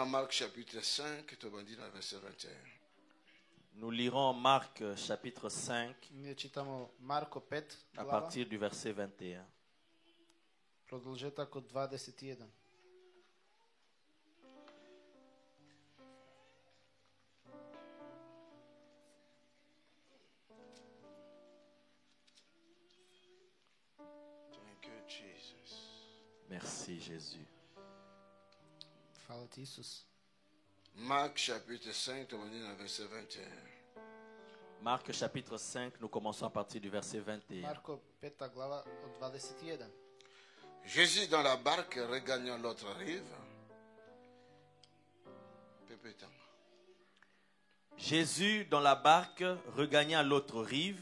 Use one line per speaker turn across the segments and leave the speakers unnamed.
dans Marc chapitre 5, tu vas dire dans le verset 21.
Nous lirons Marc chapitre 5
Ние читамо Марко 5
à
глава,
partir du verset 21.
продолжеток од 21.
Thank you, Jesus.
Merci Jésus.
Фала ти Исус.
Marc chapitre 5, tu vas dire dans le verset 21.
Marc chapitre 5, nous commençons à partir du verset 21.
Марко 5 глава од 21.
Jésus dans la barque regagnant l'autre rive. Pépétant.
Jésus, dans la barque, regagna l'autre rive,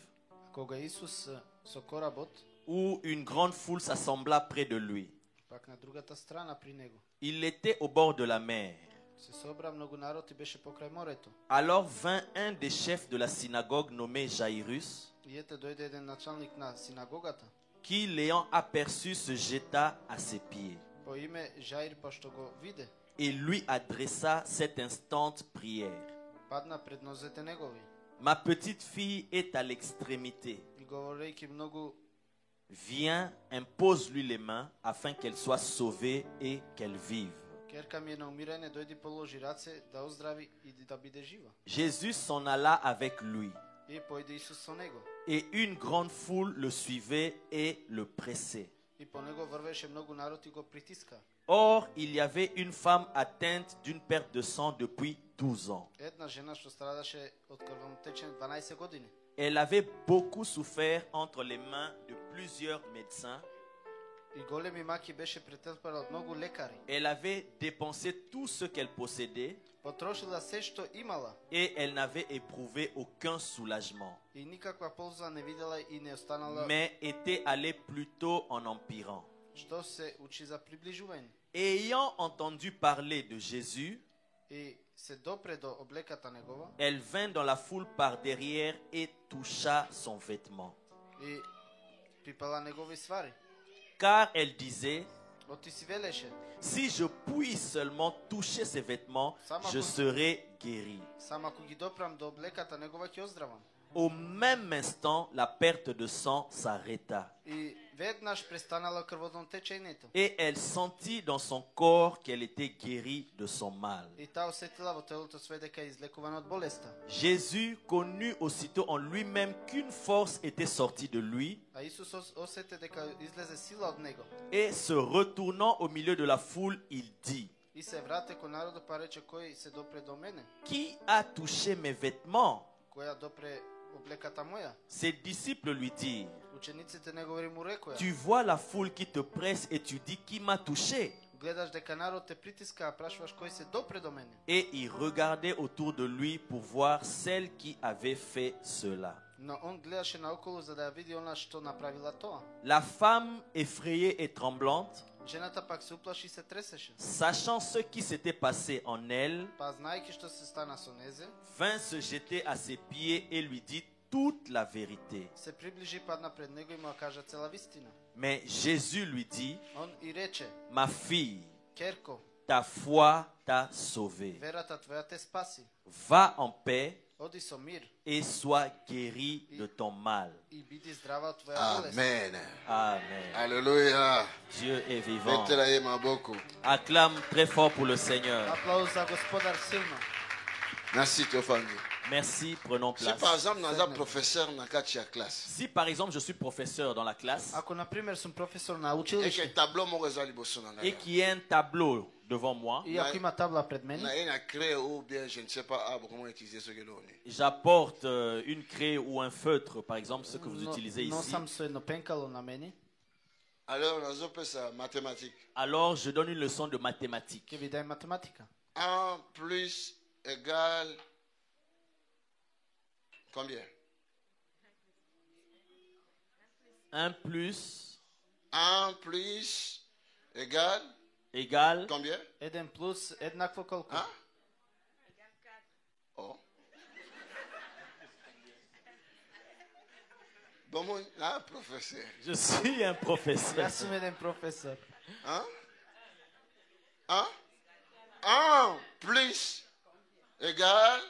Кога Исус со коработ,
où une grande foule s'assembla près de lui.
пак на другата страна при него,
Il était au bord de la mer.
се собра многу народ и беше покрај морето.
Alors vint un des chefs de la synagogue nommé Jairus,
И ете дојде еден началник на синагогата,
qui, l'ayant aperçu, se jeta à ses pieds
по име Жаир, пошто го виде,
et lui adressa cette instante prière.
падна пред нозете негови
Ma petite fille est à l'extrémité.
и говорејќи многу,
Viens, impose-lui les mains afin qu'elle soit sauvée et qu'elle vive.
керка ми е на умирање, дојди положи раце да оздрави и да биде жива.
Jésus s'en alla avec lui.
И појде Исус со него.
Et une grande foule le suivait et le pressait.
И по него врвеше многу народ и го притиска.
Or, il y avait une femme atteinte d'une perte de sang depuis 12 ans.
Една жена што страдаше од крвонотечење 12 години.
Elle avait beaucoup souffert entre les mains de plusieurs médecins.
И големи маки беше претрпела од многу лекари.
Elle avait dépensé tout ce qu'elle possédait
Потрошила се што имала
et elle n'avait éprouvé aucun soulagement,
и никаква полза не видела и не останала,
mais était allée plutôt en empirant.
што се учи за приближување.
Ayant entendu parler de Jésus,
И се допре до облеката негова
elle vint dans la foule par derrière et toucha son vêtement.
и пипала негови свари.
Car elle disait,
Оти си велеше,
si je puis seulement toucher ses vêtements, je serai guéri.
само ако ги допрам до облеката негова ќе оздравам.
Au même instant, la perte de sang s'arrêta.
И веднаш престанало крвонотечењето.
Et elle sentit dans son corps qu'elle était guérie de son mal.
И таа осетила во телото свое дека е излекувана од болеста.
Jésus connut aussитôt en lui-même qu'une force était sortie de lui,
А Исус осети дека излезе сила од него.
et se retournant au milieu de la foule, il dit,
И се врате кон народот па рече, кој се допре до мене?
qui a touché mes vêtements?
Која допре облеката моја?
Ses disciples lui dirent,
Учениците негови му рекоја,
tu vois la foule qui te presse et tu dis, qui m'a touché?
гледаш дека народ те притиска, а прашуваш кој се допре до мене?
Et il regardait autour de lui pour voir celle qui avait fait cela.
Но он гледаше наоколу за да ја види она што направила тоа.
La femme, effrayée et tremblante,
Жената пак се уплаши и се тресеше.
sachant ce qui s'était passé en elle,
Па знаејќи што се стана со незе,
vint se jeter à ses pieds et lui dit toute la vérité.
се приближи, падна пред него и му ја кажа цела вистина.
Mais Jésus lui dit,
Он и рече,
ma fille,
керко,
ta foi t'a sauvée.
верата твоја те спаси.
Va en paix
Оди со мир
et sois guérie de ton mal.
и биди здрава од твоја болест.
Amen.
Amen.
Alléluia.
Dieu est vivant.
Mettez-la beaucoup.
Acclame très fort pour le Seigneur.
Аплауз за Господар силно.
Merci, Tofani.
Merci, prenons
Si
place.
par exemple, nous avons un professeur dans la classe,
Si par exemple je suis professeur dans la classe
Ако на пример сум професор на
et que
училиште
le tableau m'a résolu pour son
et qu'il y a un tableau devant moi,
и ако има табла пред мене,
il a créé ou bien je ne sais pas comment utiliser ce que l'on est.
j'apporte une craie ou un feutre, par exemple, ce que vous utilisez ici.
носам со едно пенкало на мене,
Alors, nous appelons ça mathématiques.
Alors je donne une leçon de mathématiques.
ќе ви дај математика.
1 plus égale combien?
1 plus
1 plus égale
égale
combien?
1 плюс еднакво колку?
Hein? Oh. Bon, mon professeur.
je suis un professeur.
Јас сум еден професор.
Hein? Hein? 1 plus égale.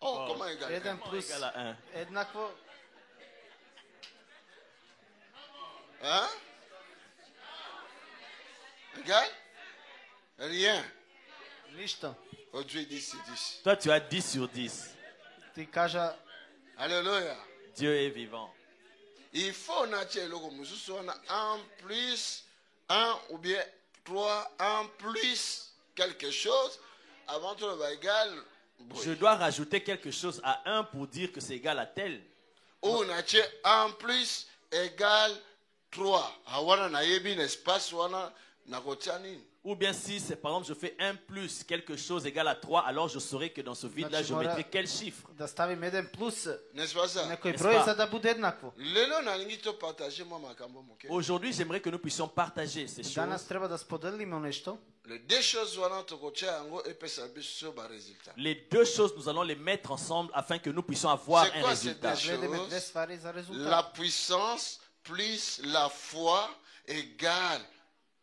Oh, comment égal?
1 plus
Égal à 1.
еднакво.
Hein? Égal? Rien.
Нищо.
Oh, Dieu dit c'est 10.
Toi, tu as 10 sur 10.
Ти кажа,
Alléluia.
Dieu est vivant.
Il faut nature un plus 1 ou bien 3, 1 plus quelque chose avant tout le égal.
Je dois rajouter quelque chose à 1 pour dire que c'est égal à tel.
Ou nature 1 plus égale 3. Awana na yebi l'espace wana na kotiani.
Ou bien si, c'est, par exemple, je fais 1 plus quelque chose égal à 3, alors je saurai que dans ce vide-là, je mettrai quel chiffre.
да ставим 1 плюс
N'est-ce pas ça?
некој
N'est-ce
број
pas?
за да буде еднакво.
Lelo na lingi to partager moi makambo moke.
Aujourd'hui, j'aimerais que nous puissions partager ces
Данас
choses.
треба да споделиме нешто.
Les deux choses wana to kotia yango epesa biso ba résultat.
Les deux choses, nous allons les mettre ensemble afin que nous puissions avoir
C'est
un
quoi ces
résultat.
deux
Гледаме две
choses?
ствари за резултат.
La puissance plus la foi égale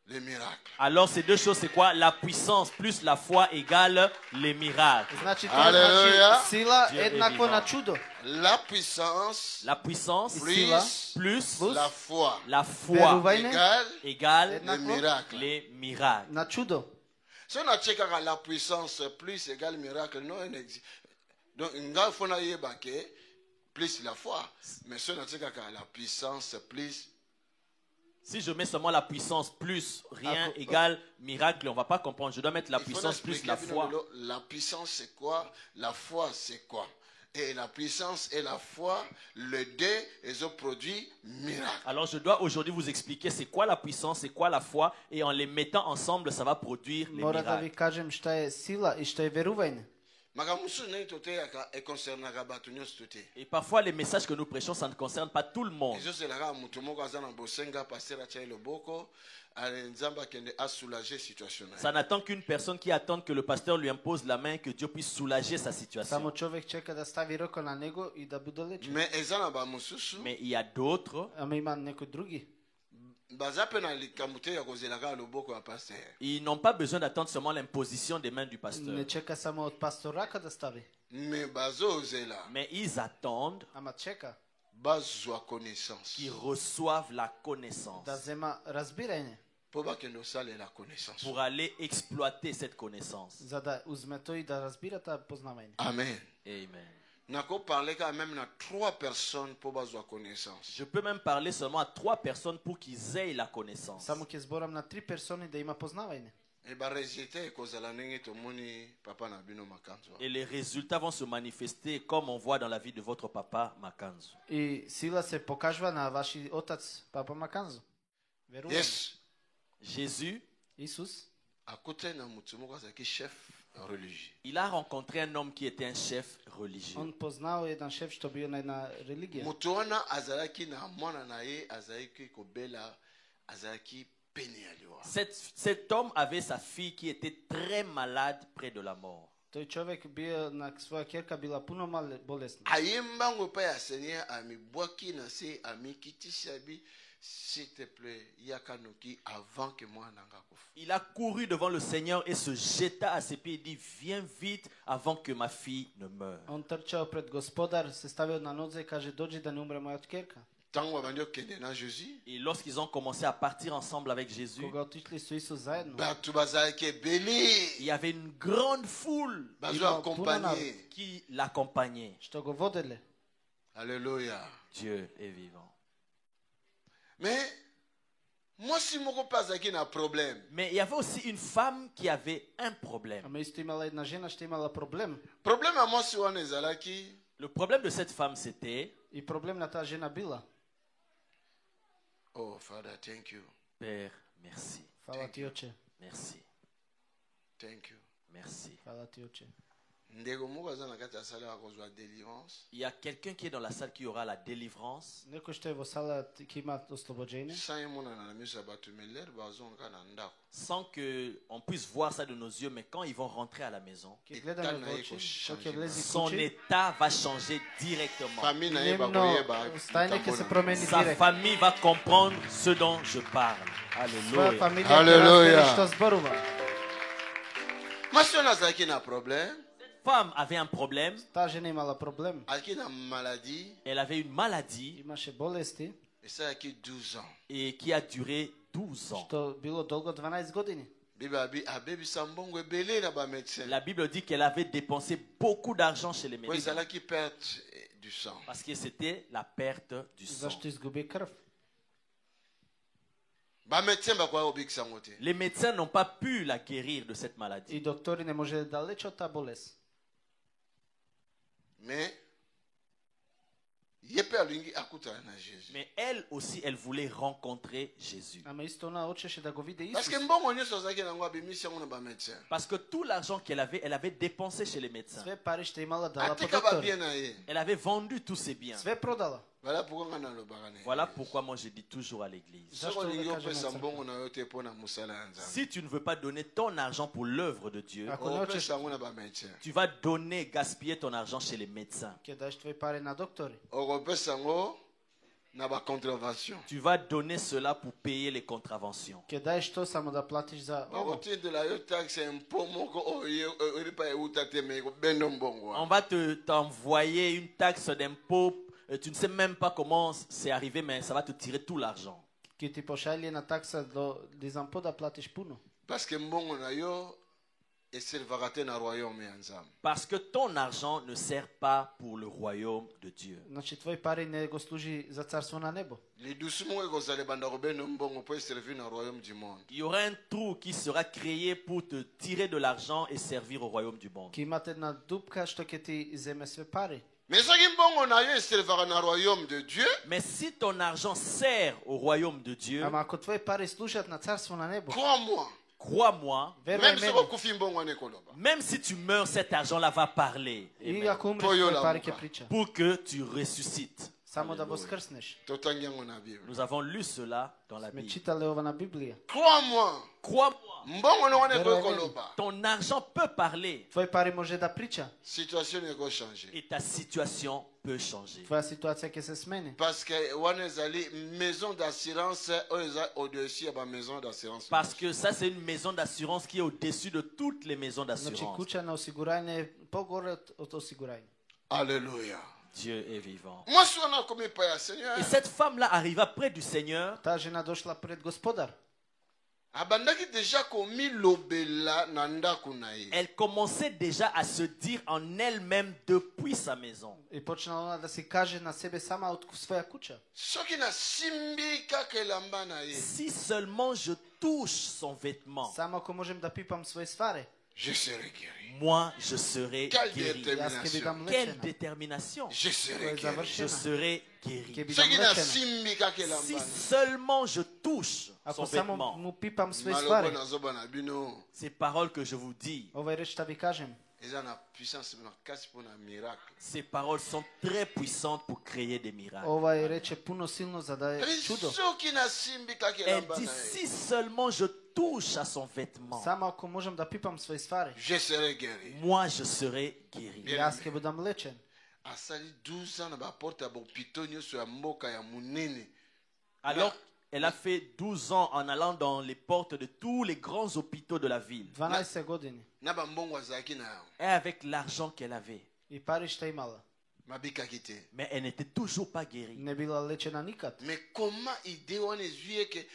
les miracles.
Alors, ces deux choses, c'est quoi? La puissance plus la foi égale les miracles.
Значи тоа
Алелуја.
значи сила
Dieu est
еднакво
vivant.
на чудо.
La puissance
La puissance
plus
plus
la foi
la foi
Верување
égale
égale
les miracles.
les miracles.
на чудо.
Si on a checké la puissance plus égale miracle, non, il n'existe. Donc, il faut que plus la foi. Mais si on a checké la puissance plus.
Si je mets seulement la puissance plus rien
Ah,
égale miracle, on ne va pas comprendre. Je dois mettre la
Il faut
puissance plus
expliquer
la foi.
La puissance c'est quoi? La foi c'est quoi? Et la puissance et la foi, les deux, ils ont produit miracle.
Alors je dois aujourd'hui vous expliquer c'est quoi la puissance, c'est quoi la foi, et en les mettant ensemble, ça va produire les
Мора да ви
miracles.
кажем што е сила и што е верување.
Makamusu ne tote yaka e concerne bato nyonso tote.
Et parfois les messages que nous prêchons, ça ne concerne pas tout le monde.
Ezo selaka mutu moko aza na bosenga pasteur atia loboko ale nzamba kende a soulager situation na.
Ça n'attend qu'une personne qui attend que le pasteur lui impose la main, que Dieu puisse soulager sa situation.
Само човек чека да стави ръка на него и да биде лечен.
Mais eza na ba mususu
Mais il y a d'autres,
Ама има некои други.
baza pe na likambo te ya kozelaka loboko ya pasteur.
ils n'ont pas besoin d'attendre seulement l'imposition des mains du pasteur.
Не чека само од пастор рака да стави,
Mais bazo zela
Mais ils attendent
ама чека
bazwa connaissance.
qu'ils reçoivent la connaissance
да зема разбирање,
Po ba kende osala la connaissance.
pour aller exploiter cette connaissance.
за да узме тој да разбира таа познавање.
Amen.
Amen.
Nako parler quand même na 3 personnes po bazwa connaissance.
Je peux même parler seulement à 3 personnes pour qu'ils aient la connaissance.
Само ќе зборам на 3 персони да има познавање.
Et ba résultat kozala ndenge tomoni papa na bino makanzo.
Et les résultats vont se manifester comme on voit dans la vie de votre papa Makanzo.
И сила се покажува на ваши отац, папа Маканзо. Верувам.
Yes.
Jésus,
Исус
Akote na mutu moko azaki chef religieux.
il a rencontré un homme qui était un chef religieux.
он познал еден шеф што бил на една религија.
Mutu wana azalaki na mwana na ye azalaki kobela azalaki pene ya liwa.
Cet homme avait sa fille qui était très malade près de la mort.
Тој човек бил на своја ќерка била пуно болесна.
Ayembango pa ya Seigneur ami bwaki na se ami kitisa bi s'il te plaît yakanoki avant que moi nanga kufa.
Il a couru devant le Seigneur et se jeta à ses pieds et dit, viens vite avant que ma fille ne meure.
Он трчал пред Господар, се ставил на нозе и каже дојди да не умре мојата ќерка.
Tango bandi okende na Jésus.
Et lorsqu'ils ont commencé à partir ensemble avec Jésus,
Кога отишли со Исус заедно,
Bato bazalaki ebele.
il y avait une grande foule
Bazo
Ima
accompagné.
qui l'accompagnait.
што го воделе.
Alléluia.
Dieu est vivant.
Mais moi si moko pa azalaki na problème.
Mais il y avait aussi une femme qui avait un problème.
Ама исто имала една жена што имала проблем.
Problème à moi si wana ezalaki
Le problème de cette femme, c'était,
И проблем на таа жена била.
oh Father thank you.
Père, merci,
Фала ти оче,
merci,
Thank you.
merci.
фала ти оче.
Ndeko moko aza na kati ya sala ya kozwa délivrance.
Il y a quelqu'un qui est dans la salle qui aura la délivrance.
Некој што е во сала ќе има ослобоđење,
Sans emonana na miso ya bato mais lere bazonga na ndako.
Sans qu'on puisse voir ça de nos yeux, mais quand ils vont rentrer à la maison,
ќе гледаме во очи, што ќе влези
son
куќи,
état va changer directement.
Famille na ye
немно
bakoyeba.
стајне ќе се промени
Sa
директно.
famille va comprendre ce dont je parle.
Своја
Alléluia.
фамилија ќе
Алелуја.
разбере што зборува.
Mwasi wana azalaki na problème,
Cette femme avait un problème.
Та жена имала проблем.
azalaki na maladie,
Elle avait une maladie
Имаше болести,
esalaki 12 ans.
et qui a duré 12 ans.
што било долго 12 години.
Bible abebisa mbongo ebele na bamédecin.
La Bible dit qu'elle avait dépensé beaucoup d'argent chez les
Po
médecins
ezalaki perte du sang.
parce que c'était la perte du sang.
Зашто изгуби крв.
Bamédecin bakoya kobikisa yango te.
Les médecins n'ont pas pu la guérir de cette maladie.
И доктори не може да лечат таа болест.
Mais ye mpe alingi akutana na Jésus.
Mais elle aussi, elle voulait rencontrer Jésus.
Ама исто она очеше да го види
Parce que
Исус.
mbongo nyonso azalaki nango abimisi yango na bamédecin.
Parce que tout l'argent qu'elle avait dépensé chez les médecins.
Све пари што имала дала по
Atika
доктори.
babie na ye.
Elle avait vendu tous ses biens.
Све продала.
Voilà pourquoi nga nalobaka na ye.
Voilà pourquoi moi je dis toujours à l'église.
Soki olingi opesa mbongo na yo te mpo na mosala ya Nzambe,
Si tu ne veux pas donner ton argent pour l'œuvre de Dieu,
Ако не очеш
opesa yango na bamédecin.
tu vas donner, gaspiller ton argent chez les médecins.
ќе даш твои пари на доктори.
Okopesa yango na bacontrevention.
Tu vas donner cela pour payer les contraventions.
Ќе даеш тоа само да платиш за ово.
Bakotindela yo taxe mpo moko oyo epa euta te me kobenda mbongo
On
wana.
va t'envoyer une taxe d'impôt. Tu ne sais même pas comment c'est arrivé, mais ça va te tirer tout l'argent.
Ќе ти пошалje на такса до дизампо да платиш пуно.
Parce que mbongo na yo eservaka te na royaume ya Nzambe.
Parce que ton argent ne sert pas pour le royaume de Dieu.
Значи твои пари не го служи за царство на небо.
Lidusu moko ekozala ebanda kobenda mbongo mpo eservir na royaume du monde.
Il y aura un trou qui sera créé pour te tirer de l'argent et servir au royaume du monde.
Ќе имате една дупка што ќе ти земе све пари.
Mais soki mbongo na yo eservaka na royaume de Dieu,
Mais si ton argent sert au royaume de Dieu,
Ама ако твои пари служат на царство на небо,
crois-moi,
crois-moi,
верувај
même soki
мене.
okufi mbongo wana ekoloba.
même si tu meurs, cet argent-là va parler.
И
Amen.
ако умреш,
Тој
твои пари
лабука.
ќе прича.
Pour que tu ressuscites.
Само да воскрснеш.
Totangi yango na Bible.
Nous avons lu cela dans la
Сме
Bible.
читале ова на Библија.
Crois-moi,
Crois-moi,
mbongo na wana
Verwaј
ekoloba.
ton argent peut parler
Твои пари може да прича.
Situation ekochange.
et ta situation peut changer.
Твоја ситуација ќе се смени.
Parce que wana ezali maison d'assurance oyo eza au-dessus ya bamaison d'assurance.
Parce que ça, c'est une maison d'assurance qui est au-dessus de toutes les maisons
Значи
d'assurance.
куќа на осигурање е погоре од осигурање.
Alléluia.
Dieu est vivant.
Mwasi wana akomi pa ya Seigneur.
Et cette femme-là arriva près du Seigneur.
Таа жена дошла пред Господар.
Abandaki déjà komilobela na ndako na ye.
Elle commençait déjà à se dire en elle-même depuis sa maison.
И почнала она да си каже на себе сама од своја куќа.
Soki nasimbi kaka elamba na ye,
Si seulement je touche son vêtement,
Само ако можем да пипам своји сваре,
je serai guéri.
moi je serai
Quelle
guéri.
јас ќе бидам
détermination.
Quelle
лечена.
détermination!
Je serai
Тоа е
guéri.
Je
завршена.
serai
Ќе
guéri.
бидам
Soki
лечена.
nasimbi kaka
Si
elamba na ye.
seulement je touche son
Ако само
vêtement,
му пипам своји
Maloba
сваре,
nazoba na bino
ces paroles que je vous dis,
ова е реч да ви кажем.
eza na puissance na kasi mpo na miracle.
ces paroles sont très puissantes pour créer des miracles.
Ова е реч е пуно силно за да е чудо.
Soki nasimbi kaka
Elle
elamba
dit,
na ye,
si seulement je touche à son vêtement,
Само ако можам да пипам своји сваре,
je serai guéri.
moi je serai guéri.
јас ќе бидам лечен.
Asali 12 ans na baporte ya bopito nyonso ya mboka ya monene.
Alors, elle a fait 12 ans en allant dans les portes de tous les grands hôpitaux de la ville.
12 години.
Na bambongo azalaki na yango.
Et avec l'argent qu'elle avait.
И пари што имала.
Mabikaki te.
Mais elle n'était toujours pas guérie.
Не била лечена никад.
Mais comment idée wana ezwi eke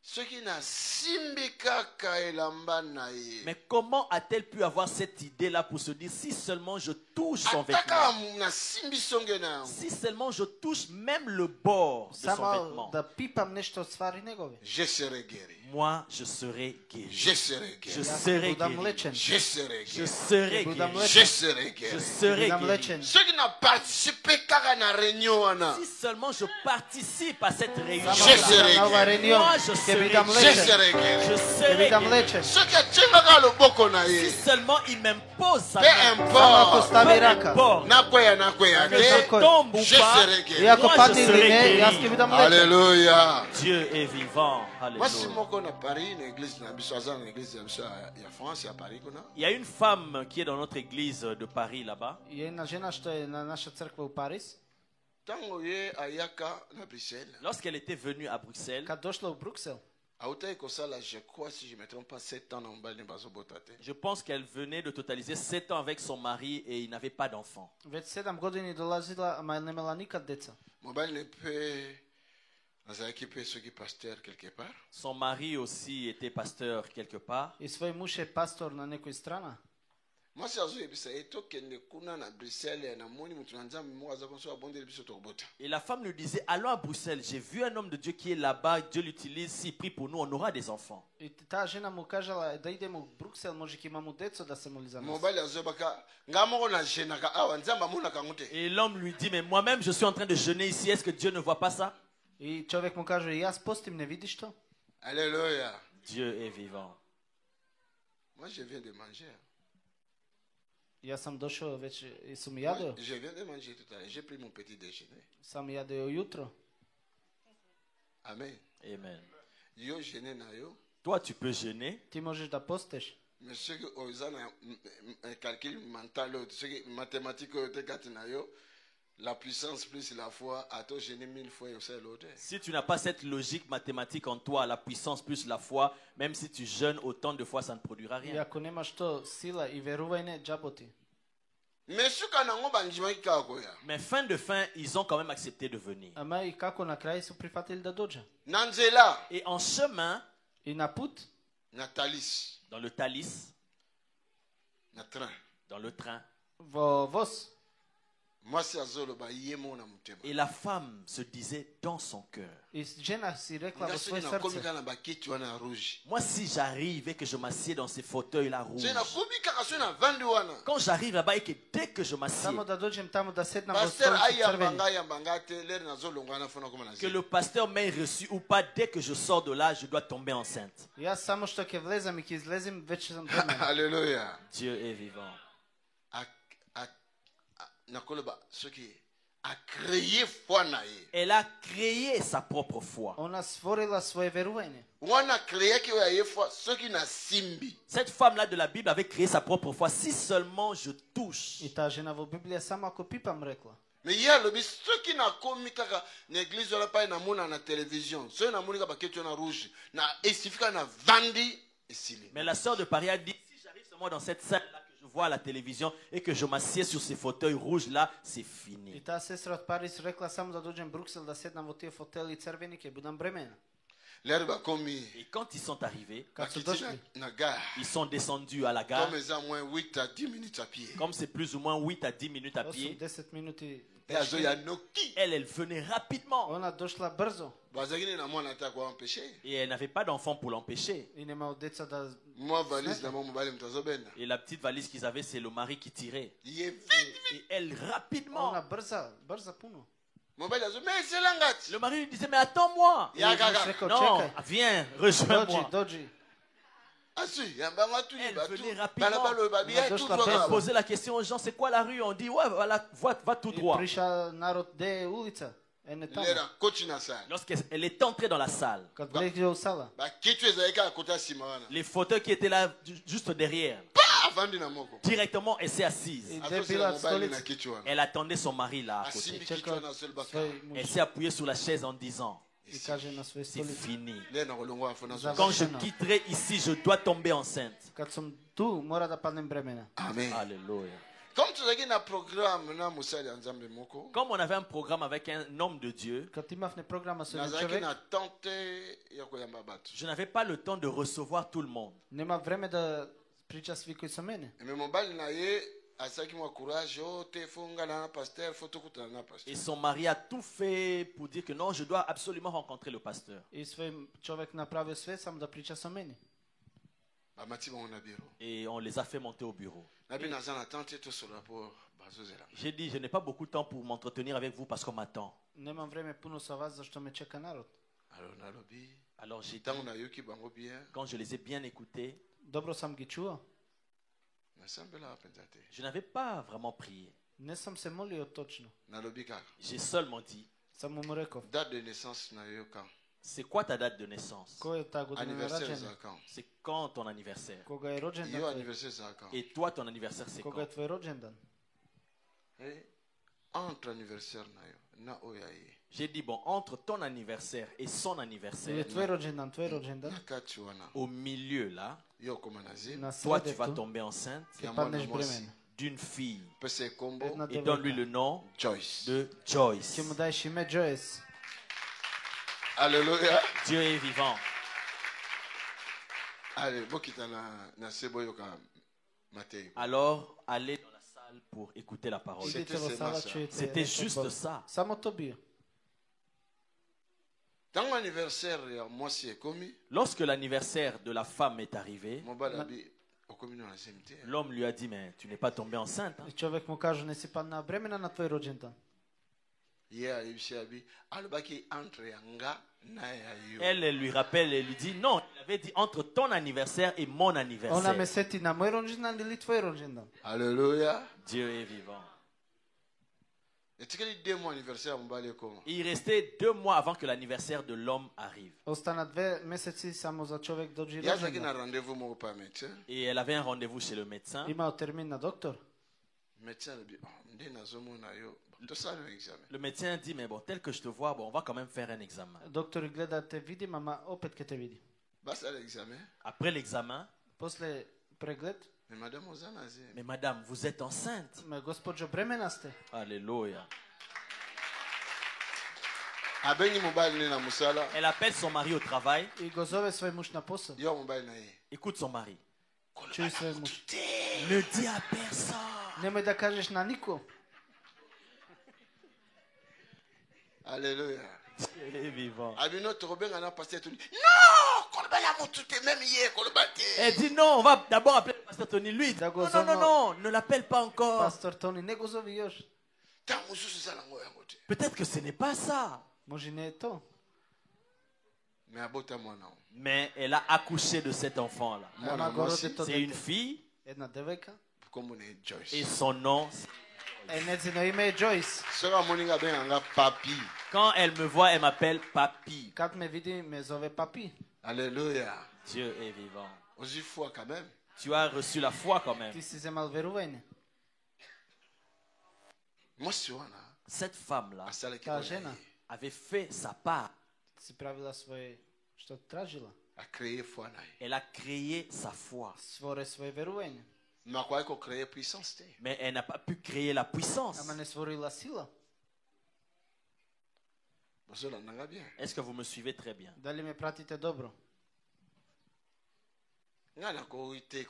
soki nasimbi kaka elamba na ye,
Mais comment a-t-elle pu avoir cette idée-là pour se dire, si seulement je touche son
ataka
vêtement,
nasimbi songe na yango,
si seulement je touche même le bord de son
Само
vêtement,
да пипам нешто од свари негови.
je serai guéri.
moi je serai guéri.
Je serai
Je
guéri.
Јас ќе
serai
будам
guéri.
лечен.
Je serai
Je
guéri.
serai
Budam
guéri.
Je serai
Je
guéri.
serai
Будам
guéri.
лечен.
Soki na participe kaka na réunion wana,
Si seulement je participe à cette réunion,
Je
Само
serai
на ова
guéri.
реunion
Moi, je
ќе
serai
бидам
je
лечен.
serai guéri.
je
Ќе
serai
бидам
guéri.
лечен.
Soki atiengaka loboko na
Si
ye,
seulement il m'impose sa
peu
main,
Само ако
importe,
стави
peu
рака.
importe
nakweya
que
te,
je tombe ou
je
pas,
serai
И
guéri.
ако
Moi,
падне
je
или
serai
не, јас
guéri.
ќе бидам лечен.
Alléluia.
Dieu est vivant.
Mwasi
Alléluia.
moko na Paris, na église na biso, aza na église ya biso ya France, ya Paris kuna.
Il y a une femme qui est dans notre église de Paris là-bas.
И една жена што е на наша црква у Париз,
Tango ye ayaka na Bruxelles,
Lorsqu'elle était venue à Bruxelles,
кад дошла у Бруксел,
Autai kosala, je crois, si je ne me trompe pas, 7 ans na mobali ne bazobota te.
Je pense qu'elle venait de totaliser 7 ans avec son mari et il n'avait pas d'enfant.
Već 7 godini dolazila, ама не имала никад деца.
Mobali ne peut azalaki pe soki pasteur quelque part.
Son mari aussi était pasteur quelque part.
И свој муж е пастор на некој страна.
Mwasi azoyebisa ye tokende kuna na Bruxelles na moni mutu na nzambe moko aza konso abondeli biso tokobota.
Et la femme lui disait, allons à Bruxelles, j'ai vu un homme de Dieu qui est là-bas, Dieu l'utilise, s'il prie pour nous, on aura des enfants.
И таа жена му кажала да идеме у Бруксел, може ќе имамо деца да се моли за нас.
Mobali azobaka nga moko na jenaka awa nzambe amonaka ngo te.
Et l'homme lui dit, mais moi-même je suis en train de jeûner ici, est-ce que Dieu ne voit pas ça?
И човек му каже, јас постим, не видиш то?
Alléluia.
Dieu est vivant.
Moi je viens de manger.
Јас сам дошол веќе и сум јадео.
Je viens de manger tout à l'heure. J'ai pris mon petit déjeuner.
Сам јадео јутро.
Amen.
Amen.
Yo jeûner na yo.
Toi, tu peux jeûner,
Ти можеш да постеш.
Mais ceux qui ont un calcul mental, ceux qui mathématiques na yo, la puissance plus la foi, à toi gêner 1000 fois et c'est l'autre.
si tu n'as pas cette logique mathématique en toi, la puissance plus la foi, même si tu jeûnes autant de fois, ça ne produira
И
rien.
ако немаш то сила и верување, џаботи.
Mais ceux qui ont bandima kako ya.
Mais fin de fin, ils ont quand même accepté de venir.
Ама и како на крај се прифатили да дојде.
Nanzela,
Et en chemin,
И на пут,
Natalis,
dans le Thalys,
na train.
dans le train,
во воз,
Moi c'est azolo ba yemo na mutema.
et la femme se disait dans son cœur,
и жена си рекла во
Nga
свој
soki na komi
срце.
kana ba kitu wana rouge.
moi si j'arrive et que je m'assieds dans ces fauteuils-là rouges,
C'est na komi kaka so na vandi wana.
quand j'arrive là-bas et que dès que je m'assieds,
Само да доđem таму да седнам во
Pasteur
столици
aya
црвени.
banga ya banga te ler na zolo ngana fona koma na
que
zi.
le pasteur m'ait reçu ou pas, dès que je sors de là, je dois tomber enceinte.
Јас само што ќе влезам и ќе излезем, веќе сум бремен.
Alléluia.
Dieu est vivant.
Nakoloba soki a créé foi na ye.
Elle a créé sa propre foi.
Она створила свое верување.
Wana créé ki ya ye foi soki na simbi.
Cette femme-là de la Bible avait créé sa propre foi. Si seulement je touche.
И таа жена во Библија само ако пипам рекла.
Mais hier lobi soki na komi kaka na église wala pa na mona na télévision. So na moni ka ba ketu na rouge na esifika na vandi esili.
Mais la sœur de Paris a dit, si j'arrive seulement dans cette salle-là que je vois à la télévision et que je m'assieds sur ces fauteuils rouges-là, c'est
И
fini.
таа сестра од Париз рекла само да доđem Бруксел да седнам во тие фотели црвени ќе будам бремена.
L'air ba komi
Et quand ils sont arrivés,
Кога се
bakiti
дошли,
na gare.
ils sont descendus à la gare.
Comme ils ont moins 8 à 10 minutes à pied.
Comme c'est plus ou moins 8 à 10 minutes à pied,
8-10 minути.
Et azo ya noki.
elle venait rapidement.
Она дошла брзо
Bazagini na mwana ta ko empêcher.
Et elle n'avait pas d'enfant pour l'empêcher.
и немал деца да.
Moi valise na mo mobali mtazo benda.
Et la petite valise qu'ils avaient, c'est le mari qui tirait.
Il est vite.
Et elle, rapidement,
Она брза пуно.
Mobali azo mais c'est langati.
le mari lui disait, mais attends-moi.
Ya
И
gaga.
муж рекол,
Non,
чекај.
viens, rejoins-moi.
Доđи.
Asu ya banga tu
Elle
ba tu.
venait rapidement.
Bala balo ba bien
On a
tout
deux
droit.
la
Elle posait la question aux gens, c'est quoi la rue? On dit, ouais, voilà, va tout
И
droit.
приша народ де е улица. Не таму.
Lera coach na sa.
Lorsqu'elle est entrée dans la salle,
Кад влезе у сала.
Ba kitu ezalika kota sima wana.
les fauteuils qui étaient là, juste derrière,
Pa vandi na moko.
directement, elle s'est assise.
И
Azo
де
se
била
mobali na
столица.
kitu wana.
Elle attendait son mari là à côté.
Asimbi
Чека
kitu wana sel baka.
свој
Elle
муж
s'est appuyée sur la chaise en disant,
и каже на свој
c'est
столица.
fini.
Lera kolongo afona
За-
so.
Quand je quitterai ici, je dois tomber enceinte.
Кад сум ту, мора да паднем бремена.
Amen.
Alléluia.
Comme tu as un programme na musali nzambe moko.
Comme on avait un programme avec un homme de Dieu,
Кад имавме програма со еден
Nazaki
човек,
na tante ya koyamba batu.
je n'avais pas le temps de recevoir tout le monde.
нема време да прича с викој со мене.
Mais mobali na ye asaki mo courage o te fonga na pasteur photo kutana na pasteur.
Et son mari a tout fait pour dire que non, je dois absolument rencontrer le pasteur.
И свој човек направил све само да прича со мене.
Ba mati ba na biro.
Et on les a fait monter au bureau.
Na bi na zana tante to sur rapport bazozela.
J'ai dit, je n'ai pas beaucoup de temps pour m'entretenir avec vous parce qu'on m'attend.
Немам време пуно со вас зашто ме чека народ.
Alors na lobi
Alors j'ai dit,
tango na yoki bango bien
quand je les ai bien écoutés,
Добро сам ги чуо.
na sambela pensate.
je n'avais pas vraiment prié.
Не сам се молио точно.
Na lobi ka.
J'ai seulement dit,
Само му реков.
Date de naissance na yo kan.
c'est quoi ta date de naissance?
Кој е таа година на
Anniversaire
раѓање?
za kan.
C'est quand ton anniversaire?
Кога е роđендан
Yo
твој?
anniversaire za kan.
Et toi, ton anniversaire, c'est
Кога е
quand?
твој роđендан?
Eh, entre anniversaire na oyaye.
J'ai dit, bon, entre ton anniversaire et son
Или
anniversaire,
твой роđendan, твой роđendan,
Na kati wana.
au milieu là,
Yo koma na zina.
na
toi tu vas
sredektu,
tomber enceinte
ti
Ja
padneš
mwana mwasi.
bremen.
d'une fille
Pese kombo
Една
et donne-lui le
девойка.
nom
Joyce.
de Joyce.
Ќе му даеш име Джойс.
Alléluia.
Dieu est vivant.
Allez, bokita na sebo yoka Matei.
Alors, allez dans la salle pour écouter la parole.
Идете во сала, чуете.
C'était
речот
juste
Бог.
ça.
Само то био.
Tango anniversaire ya mwasi ekomi,
Lorsque l'anniversaire de la femme est arrivé,
mobala bi okomi na semte.
l'homme lui a dit, mais tu n'es pas tombé enceinte. Hein?
И човек му кажа, не си падна бремена на твој роđendan.
Ye ayibisi abi alobaki entre yanga na ya yo.
Elle lui rappelle et lui dit, non, il avait dit entre ton anniversaire et mon
Она ме
anniversaire.
сети на мој роđendan или твој роđendan.
Alléluia.
Dieu est vivant.
Etikeli 2 mois anniversaire mobali ekoma.
Et il restait 2 mois avant que l'anniversaire de l'homme arrive.
Остана 2 месеци само за човек да оджи
Ya zaki na
роđendan.
rendez-vous moko pa médecin.
Et elle avait un rendez-vous chez le médecin.
Имао термин на доктор.
Médecin bi nde nazomona yo. To sala examen.
Le médecin dit, mais bon, tel que je te vois, bon, on va quand même faire un examen.
Доктор гледа те видим, ама опет ке те види.
Basa l'examen.
Après l'examen,
После преглед,
Mais madame ozana ze.
mais madame, vous êtes enceinte.
ме госпоđо бремена сте.
Alléluia.
Abengi mobali ne na musala.
Elle appelle son mari au travail.
И го зове свој муж на посол.
Yo mobali na ye.
Écoute son mari.
Чуј свој муж.
Ne dis à personne.
Немој да кажеш на нико.
Alléluia.
Dieu est vivant.
Abino tokobenga na pasteur Tony. Non, koloba ya mutu te même ye koloba te.
Elle dit non, on va d'abord appeler le pasteur Tony. Lui, il dit,
D'accord,
non, non, non, non, ne l'appelle pas encore.
Пастор Тони, не го зови још.
Ta mususu sala ngo yango te.
Peut-être que ce n'est pas ça.
Може не е то.
Mais abota mwana.
Mais elle a accouché de cet enfant-là.
Mwana
Ама го
mwasi
роди то
C'est une
дете.
fille
Една девојка.
kombo ne Joyce.
et son nom.
Е, нејзино име е Джойс.
Soka moninga benga papi.
Quand elle me voit, elle m'appelle Papy.
Кад ме види, ме зове папи.
Alléluia.
Dieu est vivant.
Ozi foi quand même.
Tu as reçu la foi quand même.
Ти си земал верување.
Mwasi wana
Cette femme-là
asalaki
Та
oyo
жена
ye.
avait fait sa part.
си правила своје што тражила.
A créé foi na ye.
Elle a créé sa foi.
Своре своје верување.
Mais akwai ko créer puissance te.
Mais elle n'a pas pu créer la puissance.
Ама не створила сила.
Bozola nanga bien.
Est-ce que vous me suivez très bien?
Дали ме пратите добро?
Nga nakoki te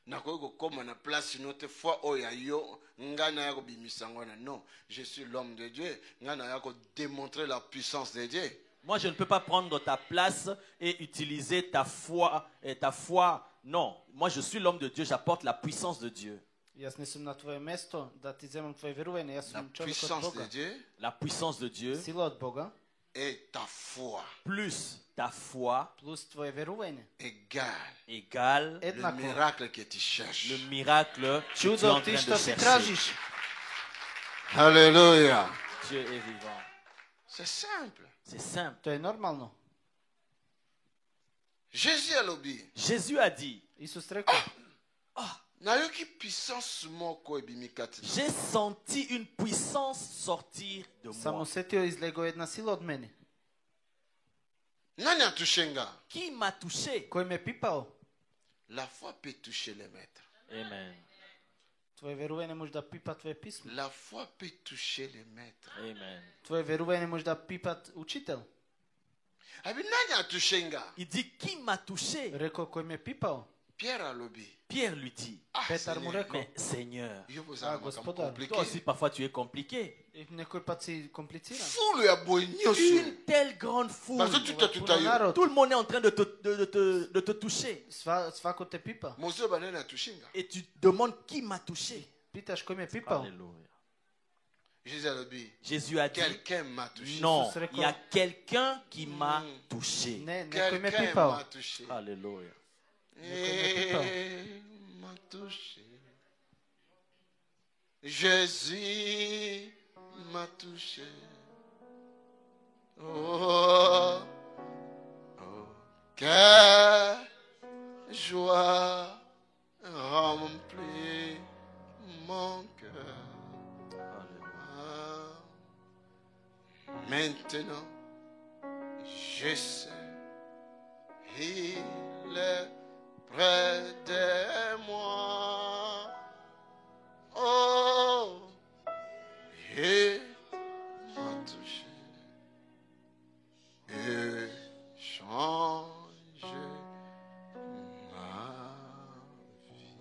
nakoki kokoma na place no te foi oyo ya yo nga naya kobimisa ngo wana. Non, je suis l'homme de Dieu. Nga naya kodémontrer la puissance de Dieu.
Moi, je ne peux pas prendre ta place et utiliser ta foi. Non, moi, je suis l'homme de Dieu. J'apporte la puissance de Dieu.
Јас не сум на твое место да ти земам твое верување, јас
La
сум човек од
puissance de
Бога.
Dieu
La puissance de Dieu,
Сила од Бога
et ta foi
plus ta foi,
плюс твое верување
égale
égale
le
еднакво
miracle que tu cherches.
le miracle que tu es en
чудо
train
ти
de
што си
chercher.
тражиш.
Alléluia.
Dieu est vivant.
C'est simple.
C'est simple.
Тоа е нормално.
Jésus a lobby.
Jésus a dit,
Исус рекол,
Nayoki puissance moko ebimi kati.
j'ai senti une puissance sortir de
само
moi.
сетио излего една сила од мене.
Nani a touché nga?
Qui m'a touché?
Кој ме пипао?
La foi peut toucher les maîtres.
Amen.
Твое верување може да пипа твое писмо.
La foi peut toucher les maîtres.
Amen.
Твое верување може да пипат учител.
Abi nani a touché nga?
Il dit, qui m'a touché?
Рекол кој ме пипао?
Pierre a lobby.
Pierre lui dit,
Ah,
Петар му
Seigneur.
рекол.
mais Seigneur,
Yo vous
Ah,
avez
Господар.
compliqué.
toi aussi parfois tu es compliqué.
И некој пат си комплициран.
Fulu ya boy nyoso.
Une telle grande foule.
Parce que tout a yo.
народ,
Tout le monde est en train de te toucher.
свако те пипа.
Mozo banane a touché nga.
Et tu demandes qui m'a touché.
Питаш кој ме пипао?
Alléluia.
Jésus a lobby.
Jésus a dit,
Quelqu'un m'a touché.
non,
Ce serait
il y a
quoi?
quelqu'un qui m'a touché.
Не, некој ме
Quelqu'un
пипао.
m'a touché.
Alléluia.
M'a touché. Jésus m'a touché. Oh, oh, quelle joie remplit mon cœur. Maintenant, je sais, il est près de moi. Oh, il m'a touché et changé ma vie.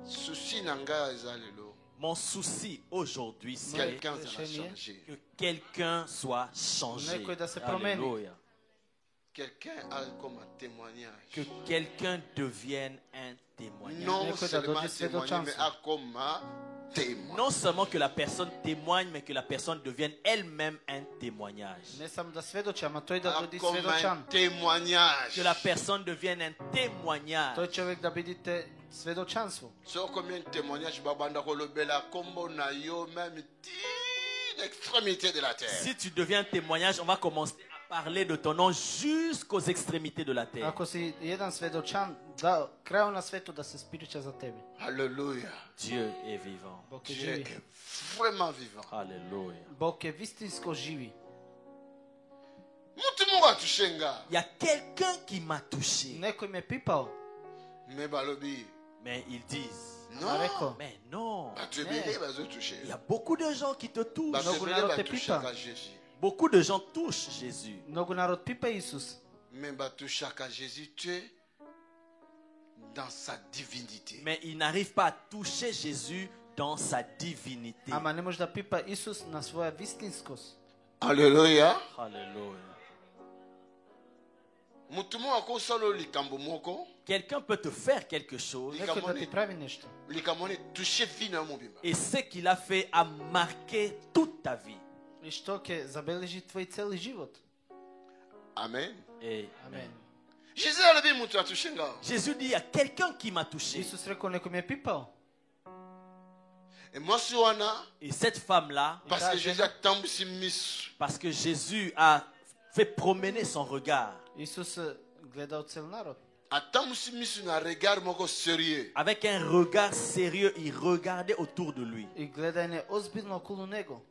Souci nanga ezalelo.
Mon souci aujourd'hui, c'est
Quelqu'un
Oui,
s'en a
Seigneur.
changé.
que quelqu'un soit changé.
Neko da se promeni.
Alléluia.
Quelqu'un a comme un témoignage.
Que quelqu'un devienne un témoignage.
Non
Neko da
seulement
dođe
témoigner,
svedočanstvo.
mais a comme un témoin.
Non seulement que la personne témoigne, mais que la personne devienne elle-même un témoignage.
Ne samo da svedoči, ama to je da
A
bude
comme un
svedočan.
témoignage.
Que la personne devienne un témoignage.
To je čovjek da vidite svedočanstvo.
So combien de témoignages babanda kolobela kombo na yo même l'extrémité de la terre.
Si tu deviens un témoignage, on va commencer à parler de ton nom jusqu'aux extrémités de la terre.
Ako si jedan svedočan, da kraju na svetu da se spiriča za tebe.
Alléluia.
Dieu est vivant.
Bog je
Dieu
živi.
est vraiment vivant.
Alléluia.
Bog je vistinsko živi.
Mutu mungu atushenga.
Il y a quelqu'un qui m'a touché.
Neko im je pipao.
Mais balobi.
Mais ils disent,
A
Non.
rekao,
mais non.
Tu belé bazo touché.
Il y a beaucoup de gens qui te touchent.
Ba
Mnogo
belé
narod
ba
te
touché
pita.
ka Jésus.
Beaucoup de gens touchent Jésus.
mnogo narod pipa Isus.
Mais ba touché ka Jésus, tu es dans sa divinité.
Mais ils n'arrivent pas à toucher Jésus dans sa divinité.
Ama ne može da pipa Isus na svoja vistinskost.
Alléluia.
Alléluia.
Mutu mungu akosalo likambo moko.
Quelqu'un peut te faire quelque chose
Neko da ti pravi nešto.
Likambo ne touché vina mobimba.
et ce qu'il a fait a marqué toute ta vie.
I što ke zabeleži tvoj celi život.
Amen.
Et
Amen.
Jésus a levé mutu atushenga.
Jésus dit, il y a quelqu'un qui m'a touché.
Isus rekao, neko mi je pipao.
Et moi si wana
Et cette femme-là,
parce que Jésus a tambusi misu.
parce que Jésus a fait promener son regard
Isus gledao cel narod.
A tambusi misu na regard moko sérieux.
avec un regard sérieux, il regardait autour de lui.
I gledanje ozbiljno okolo nego.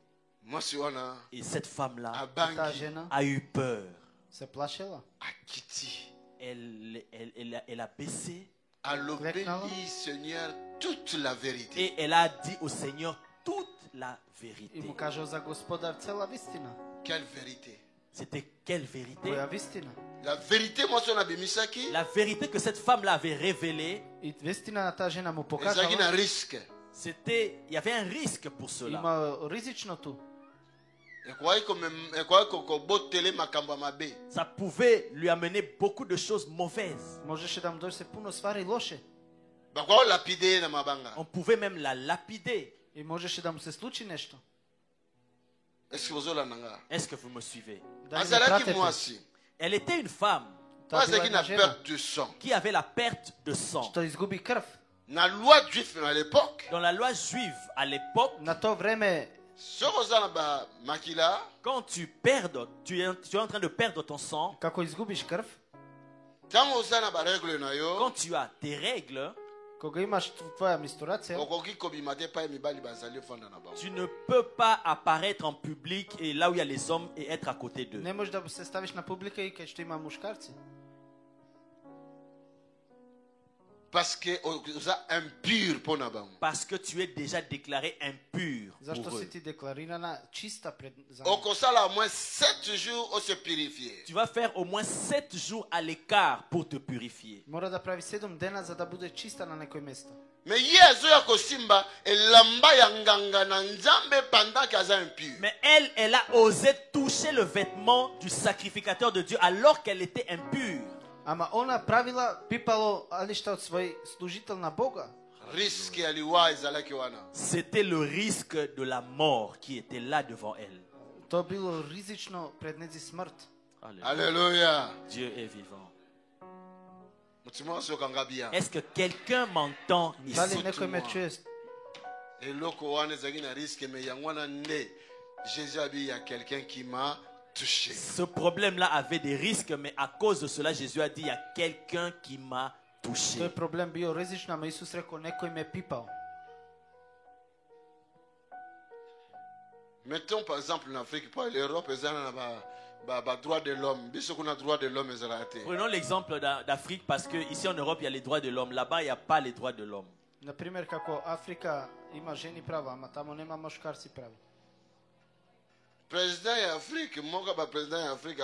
Moi si wana
Et cette
a
femme-là
Ta
bangi
žena
a eu peur.
se plašila.
a kiti.
Elle a baissé
A lobeli
Kleknala.
Seigneur toute la vérité.
et elle a dit au Seigneur toute la
I
vérité.
mu kažao za gospodar cela vistina.
Quelle vérité?
C'était quelle vérité?
Koja vistina.
La vérité moi si on a bimisaki,
La vérité que cette femme-là avait révélée,
I vistina na ta žena mu
ezaki na
pokazala.
risque.
il y avait un risque pour cela.
Ima rizično tu.
Ekwai kokobotele makambo ya mabe.
Ça pouvait lui amener beaucoup de choses mauvaises.
Možeš da mu dođe se puno stvari loše.
Bakwa lapide na mabanga.
On pouvait même la lapider.
I možeš da mu se sluči nešto.
Est-ce que vous avez nanga?
Est-ce que vous me suivez?
Da li me
Azalaki
pratite?
mwasi.
Elle était une femme
Ta
Pas
bila
ezaki
jedna
na
žena
perte de sang.
qui avait la perte de sang.
što izgubi krv.
Na loi juive à l'époque,
Dans la loi juive à l'époque,
Na to vreme,
soko za na ba makila,
quand tu perds, tu es en train de perdre ton sang,
kako izgubiš krv,
tango oza na ba règle na yo,
quand tu as tes règles,
koga imaš tvoja misturacija,
okoki kobima te pa mibali bazali ofanda na bango.
tu ne peux pas apparaître en public et là où il y a les hommes et être à côté d'eux.
ne možeš da se staviš na publika i kad što ima muškarci.
Parce que oza impur po na bango.
Parce que tu es déjà déclaré impur
Zašto
pour
si
eux.
ti deklarirana čista pred za njih?
Okosala au moins 7 jours o se purifier.
Tu vas faire au moins 7 jours à l'écart pour te purifier.
Mora da pravi 7 dena za da bude čista na nekoj mesto.
Mais ye azoya kosimba elamba ya nganga na nzambe pendant qu'aza impur.
Mais elle a osé toucher le vêtement du sacrificateur de Dieu alors qu'elle était impure.
Ama ona pravila pipalo ališta od svoj služitel na Boga.
Risque ya liwa ezalaki wana.
C'était le risque de la mort qui était là devant elle.
To bilo rizično pred nezi smrt.
Alléluia.
Alléluia.
Dieu est vivant.
Mutima sokanga bien.
Est-ce que quelqu'un m'entend
Da li
ici?
neko me čuje?
Eloko wana ezalaki na risque mais yango wana nde Jésus a dit il y a quelqu'un qui m'a touché.
Ce problème-là avait des risques, mais à cause de cela, Jésus a dit, il y a quelqu'un qui m'a
To je
touché.
problem bio rizično, ama Isus rekao neko im je pipao.
Mettons par exemple en Afrique, pas l'Europe, ils ont droit de l'homme. Biso qu'on a droit de l'homme, ils ont raté.
Prenons l'exemple d'Afrique parce qu'ici en Europe, il y a les droits de l'homme. Là-bas, il n'y a pas les droits de l'homme.
Например, како Африка има жени права, ама тамо нема мушкарци прави.
Président de l'Afrique, moi, président de l'Afrique,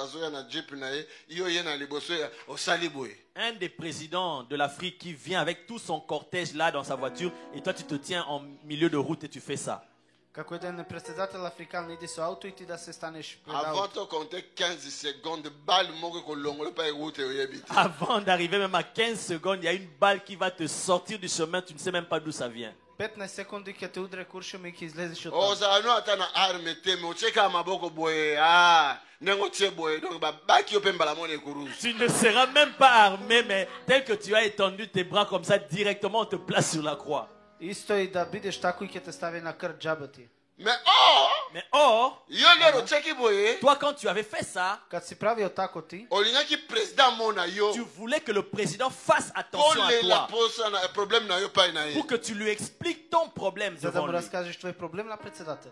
Un des présidents de l'Afrique qui vient avec tout son cortège là dans sa voiture et toi tu te tiens en milieu de route et tu fais ça.
Како еден председател африкан иди со ауто и ти да се станеш пред
Avant
ауто.
de compter 15 secondes, balle mogo ko longo pa route oyebite.
Avant d'arriver même à 15 secondes, il y a une balle qui va te sortir du chemin, tu ne sais même pas d'où ça vient.
15 секунди ќе те удре куршум и ќе излезеш од
O
таму.
za no ata na arme teme, o cheka maboko boye. Ah, nengo che boye. Donc ba ki opemba la mone kurusu.
Tu ne seras même pas armé, mais tel que tu as étendu tes bras comme ça, directement on te place sur la croix.
Исто и да бидеш тако и ќе те стави на крд џабати.
Mais oh,
Mais or,
yo lero cheki boye.
toi quand tu avais fait ça,
Кад си правио тако ти,
Olingaki président mona yo.
tu voulais que le président fasse
Pour
attention à
la
toi,
pose na problème na yo pa na
pour
ye.
que tu lui expliques ton problème
за да
devant
му
lui.
раскажеш твој проблем на председател.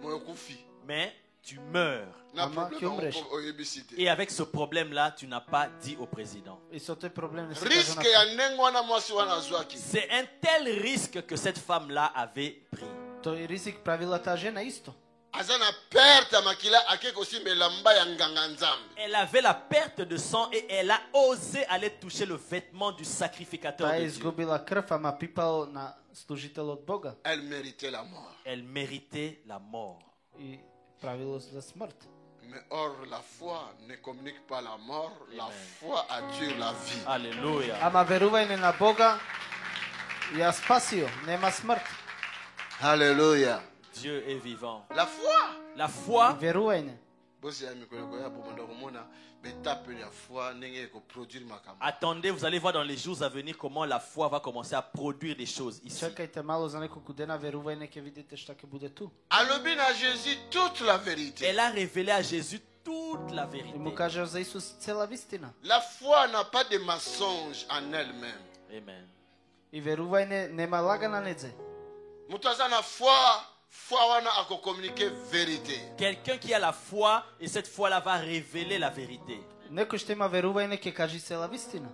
Moyo kufi.
Mais tu meurs.
Na
Ama ki umreš.
problème oyebisite.
Et avec ce problème-là, tu n'as pas dit au président.
И со тој проблем не се кажа
Risque
на
ya nengo wana mwasi wana zwaki.
C'est un tel risque que cette femme-là avait pris.
тој ризик правила таа жена исто.
Azana perte makila akeko si melamba ya nganga nzambe.
Elle avait la perte de sang et elle a osé aller toucher le vêtement du sacrificateur
Таа
de Dieu.
изгубила крв, ама пипало на служител од Бога
Elle méritait la mort.
Elle méritait la mort.
и правило за смрт.
Mais or, la foi ne communique pas la mort, la foi attire la vie.
Alléluia.
Ама верување на Бога ја спасио, нема смрт.
Alléluia.
Dieu est vivant.
La foi.
La foi,
Верување.
Bosi ya mikolo ya bomanda komona betape ya foi ndenge ko produire makambo.
attendez, vous allez voir dans les jours à venir comment la foi va commencer à produire des choses ici.
Чекајте мало за неколку дена, верување ќе видите што ќе буде ту.
Alobi na Jésus toute la vérité.
Elle a révélé à Jésus toute la
И
vérité.
му кажа за Исус цела вистина.
La foi n'a pas de mensonge en elle-même.
Amen.
И верување нема лага на недзе.
Mutu aza na foi wana ako communiquer vérité.
Quelqu'un qui a la foi et cette foi-là va révéler la vérité.
Некој што има верување ќе каже цела вистина.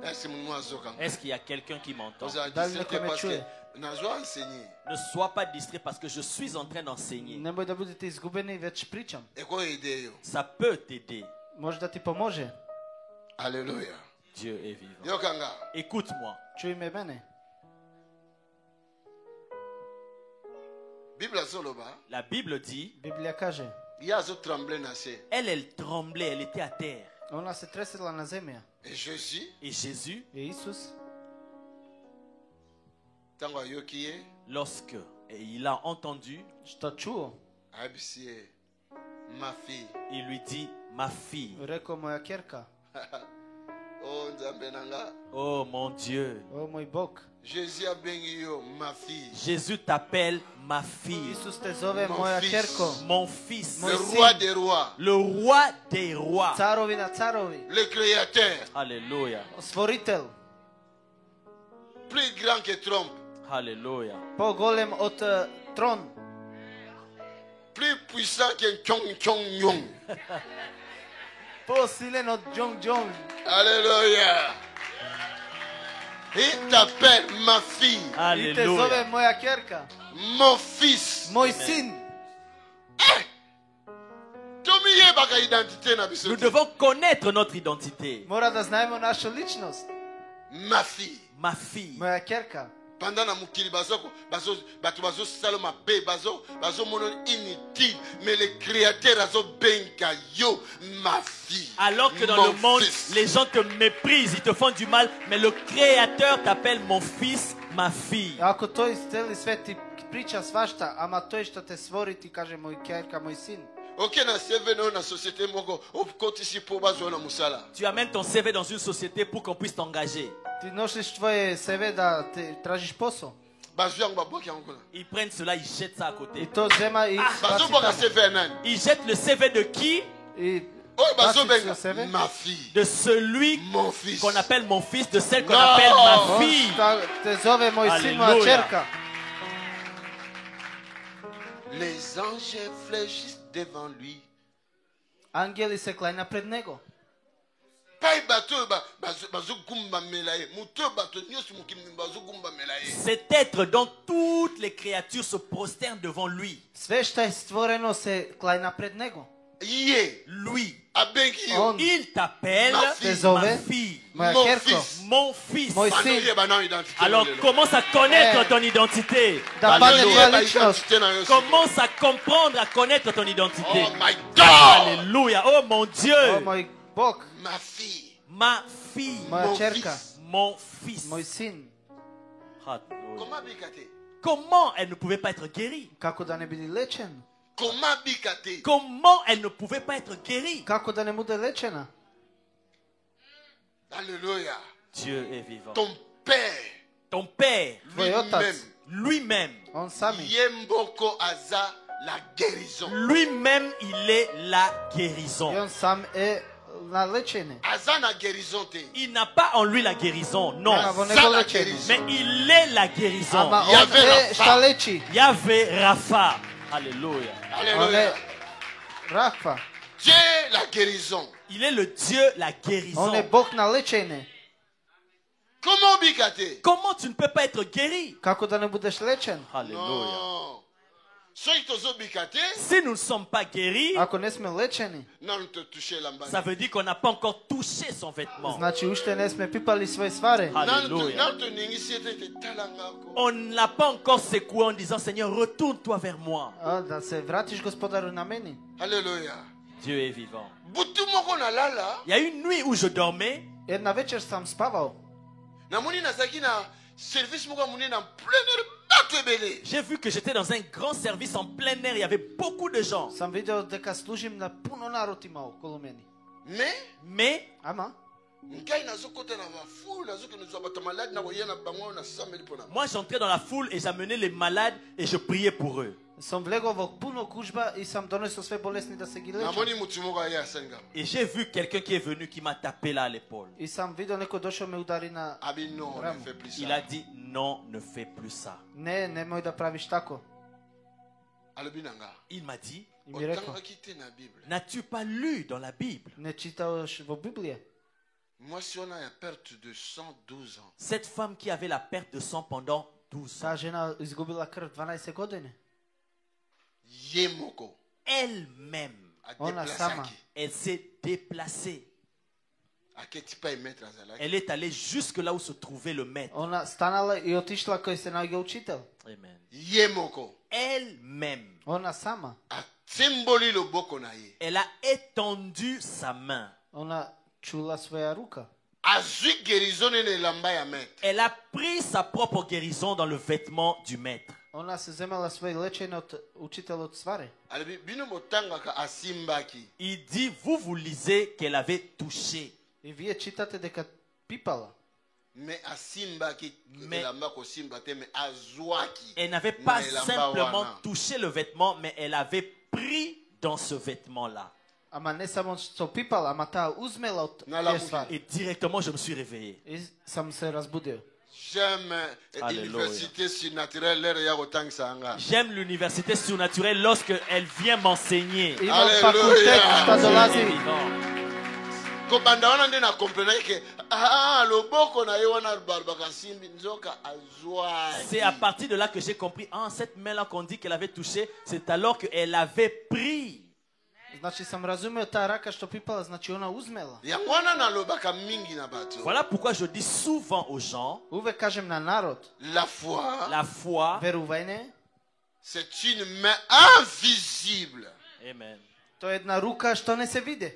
Est-ce que azoka?
Est-ce qu'il y a quelqu'un qui m'entend?
Oza
Dali
discret
nekome
parce que
čuje.
nazo enseigner.
Ne sois pas distrait parce que je suis en train d'enseigner.
Немој да будете изгубени, веќе причам.
Et quoi aider yo?
Ça peut t'aider.
Може да ти поможе.
Alléluia.
Dieu est vivant.
Yokanga.
Écoute-moi.
Чуј ме мене.
Bible azoloba.
La Bible dit,
Библија каже,
Ya zo trembler na se.
elle tremblait, elle était à terre.
она се тресела на земја.
Et Jésus,
Et Jésus,
И Исус,
tango ayoki ye,
lorsque il a entendu,
што чуо,
abisi ye, ma fille.
il lui dit, ma fille,
реко моја ќерка,
Oh nzambe nanga.
oh mon Dieu,
о мој Бог,
Jésus abengi yo ma fille.
Jésus t'appelle ma fille,
Исус те зове
Mon
моја
fils.
ќерко,
mon fils,
Le
Mon
roi
signe.
des rois,
le roi des rois.
царови на царови,
le créateur,
Alléluia,
створител,
plus grand que Trump,
alléluia,
поголем од трон,
plus puissant que Chong Chong Yong.
посилен од Џонг Џонг.
Alléluia. Il t'appelle ma fille,
И те зове
alléluia.
моја ќерка,
mon fils.
мој син.
Tomi yebaka identité na biso.
Nous devons connaître notre identité.
Мора да знаеме наша личност.
Ma fille.
Ma fille,
Моја ќерка.
Pendant na mukili bato bazo sala mabe bazo mono inutile, mais le créateur azo benga yo ma fille.
alors que dans
mon
le monde,
fils.
les gens te méprisent, ils te font du mal, mais le Créateur t'appelle mon fils, ma fille.
Ако тој цели свет ти прича свашта, ама тој што те створи ти каже мој ќерка, мој син.
Ok na CV na société moko okotisi po bazo na musala.
Tu amènes ton CV dans une société pour qu'on puisse t'engager.
Ти носиш твое себе да те тражиш посо.
Bazo yango baboki yango kuna.
Ils prennent cela, ils jettent ça à
И
côté.
то зема и
Bazo
баци
boka
таму.
CV nani?
Ils jettent le CV de qui?
И
Oh bazo
баци
benga
со себе.
ma fille,
De celui
mon fils.
qu'on appelle mon fils, de celle qu'on
Non.
appelle ma
Он
fille.
те зове мој син, моја
Алелуја.
ќерка.
Les anges fléchissent devant lui.
Ангели се кланя пред него.
Pai bato bazogumba melaye. Muto bato nyos mukimi bazogumba melaye.
Cet être dont toutes les créatures se prosternent devant lui.
Све што е створено се кланя пред него.
Yé,
Lui.
abengi yo.
On-
Il t'appelle
Ma
Те
fille.
зове
ma fille,
моја
Mon
керко,
fils.
mon fils.
Мой
Bano
син.
ye bana identité.
Alors
lelo.
commence à connaître
Eh.
ton identité.
Да
Bano
падне
ye
твоја
ba
личност.
identité na yo.
Commence à comprendre, à connaître ton identité.
Oh my God.
Alléluia. Oh mon Dieu.
О, мој Бог,
Ma fille.
Ma fille.
моја
Mon
черка,
fils.
Mon fils.
мој син.
Alléluia.
Comment bikate?
Comment elle ne pouvait pas être guérie?
Како да не биде лечен?
Comment bikate?
Comment elle ne pouvait pas être guérie?
Како да не буде лечена?
Alléluia.
Dieu est vivant.
Ton père
Ton père
Твој
lui-même,
отац,
lui-même,
он сами.
Yemboko Aza, la guérison.
lui-même, il est la
И
guérison.
он сам е на лечење.
Aza na guérison te.
Il n'a pas en lui la guérison, non.
Нема во
Aza
него
la
лечење.
guérison.
Mais il est la guérison.
Ама он
Јаве
е
Рафа.
шта лечи.
Yahvé Rapha. Alléluia.
Он е
Alléluia.
Рафа.
Dieu la guérison.
Il est le Dieu la guérison.
Он е Бог на лечење.
Comment bikate?
Comment tu ne peux pas être guéri?
Како да не будеш лечен?
Alléluia.
Non. Soki tozo bikate,
Si nous ne sommes pas guéris,
Ако не сме лечени,
non te toucher l'ambani.
ça veut dire qu'on n'a pas encore touché son vêtement.
значи уште не сме пипали свој сваре.
Alléluia.
Non te ningisi ete te talangako.
On ne l'a pas encore secoué en disant Seigneur, retourne-toi vers moi.
А, да се вратиш Господару на мене.
Alléluia.
Dieu est vivant.
Butu moko na lala,
Il y a une nuit où je dormais.
Една вечер сам спавал.
namoni nazaki na service moko ya monene na plein air bato ebele.
J'ai vu que j'étais dans un grand service en plein air. Il y avait beaucoup de gens.
Сам видел дека служим на пуно народ има околу мене.
Mais
Ама,
ngai nazokota na bafu nazoki nazwa bato maladi na koya na bango na sambeli mpona
Moi, j'entrais dans la foule et j'amenais les malades et je priais pour eux.
сам влегол во пуно кужба и сам донесол све болесни да се ги лечат.
namoni mutu moko aye asenga
Et j'ai vu quelqu'un qui est venu qui m'a tapé là à l'épaule.
И сам видел некој дошол ме удари на...
abi non
Vraiment.
ne fais plus
Il
ça
a dit non, ne fais plus ça.
Не, немој да правиш тако.
alobi na nga
Il m'a dit,
И ми рекол,
otangaki te na bible
n'as-tu pas lu dans la Bible?
не читаш во Библија?
mwasi wana ya perte de 112 ans
Cette femme qui avait la perte de sang pendant 12 ans,
Таа жена изгубила крв 12 години.
ye moko
elle-même,
Ona sama.
adeplasaki
elle s'est déplacée.
aketi pa emetre azalaki
Elle est allée jusque là où se trouvait le maître.
Она станала и отишла кој се наоѓа учител.
Amen.
ye moko
Elle-même,
Она сама.
atimboli loboko na ye
elle a étendu sa main.
Она чула своја рука.
azwi guérison nene elamba ya maître
Elle a pris sa propre guérison dans le vêtement du maître.
Она се земела свој лечење од учителот сваре.
alobi bino botangaka asimbaki
Il dit, vous lisez qu'elle avait touché.
И вие читате дека пипала.
me asimbaki
Mais-
elamba kosimba te me azwaki
Elle n'avait pas
na elamba
simplement
wana.
touché le vêtement, mais elle avait pris dans ce vêtement-là.
Ама не само што пипала, ама таа узмела од
На
тие
ламуки.
ствари.
Et directement, je me suis réveillé.
И сам се разбудил.
J'aime
Alléluia.
l'université surnaturelle lere ya kotangisa nga
J'aime l'université surnaturelle lorsque elle vient m'enseigner.
Имам
Алелуја.
факултет што
Dieu est
долази.
vivant.
kobanda wana nde na komprenaki ke loboko na ye wana balobaka simbi nzoka
C'est à
azwaki
partir de là que j'ai compris, cette main-là qu'on dit qu'elle avait touché, c'est alors qu'elle avait pris.
Значи сам разумео таа рака што пипала, значи она узмела.
yango wana nalobaka mingi na bato
Voilà pourquoi je dis souvent aux gens,
Увек кажем на народ,
la foi
la foi.
верување,
c'est une main invisible
Amen.
тоа е една рука што не се види.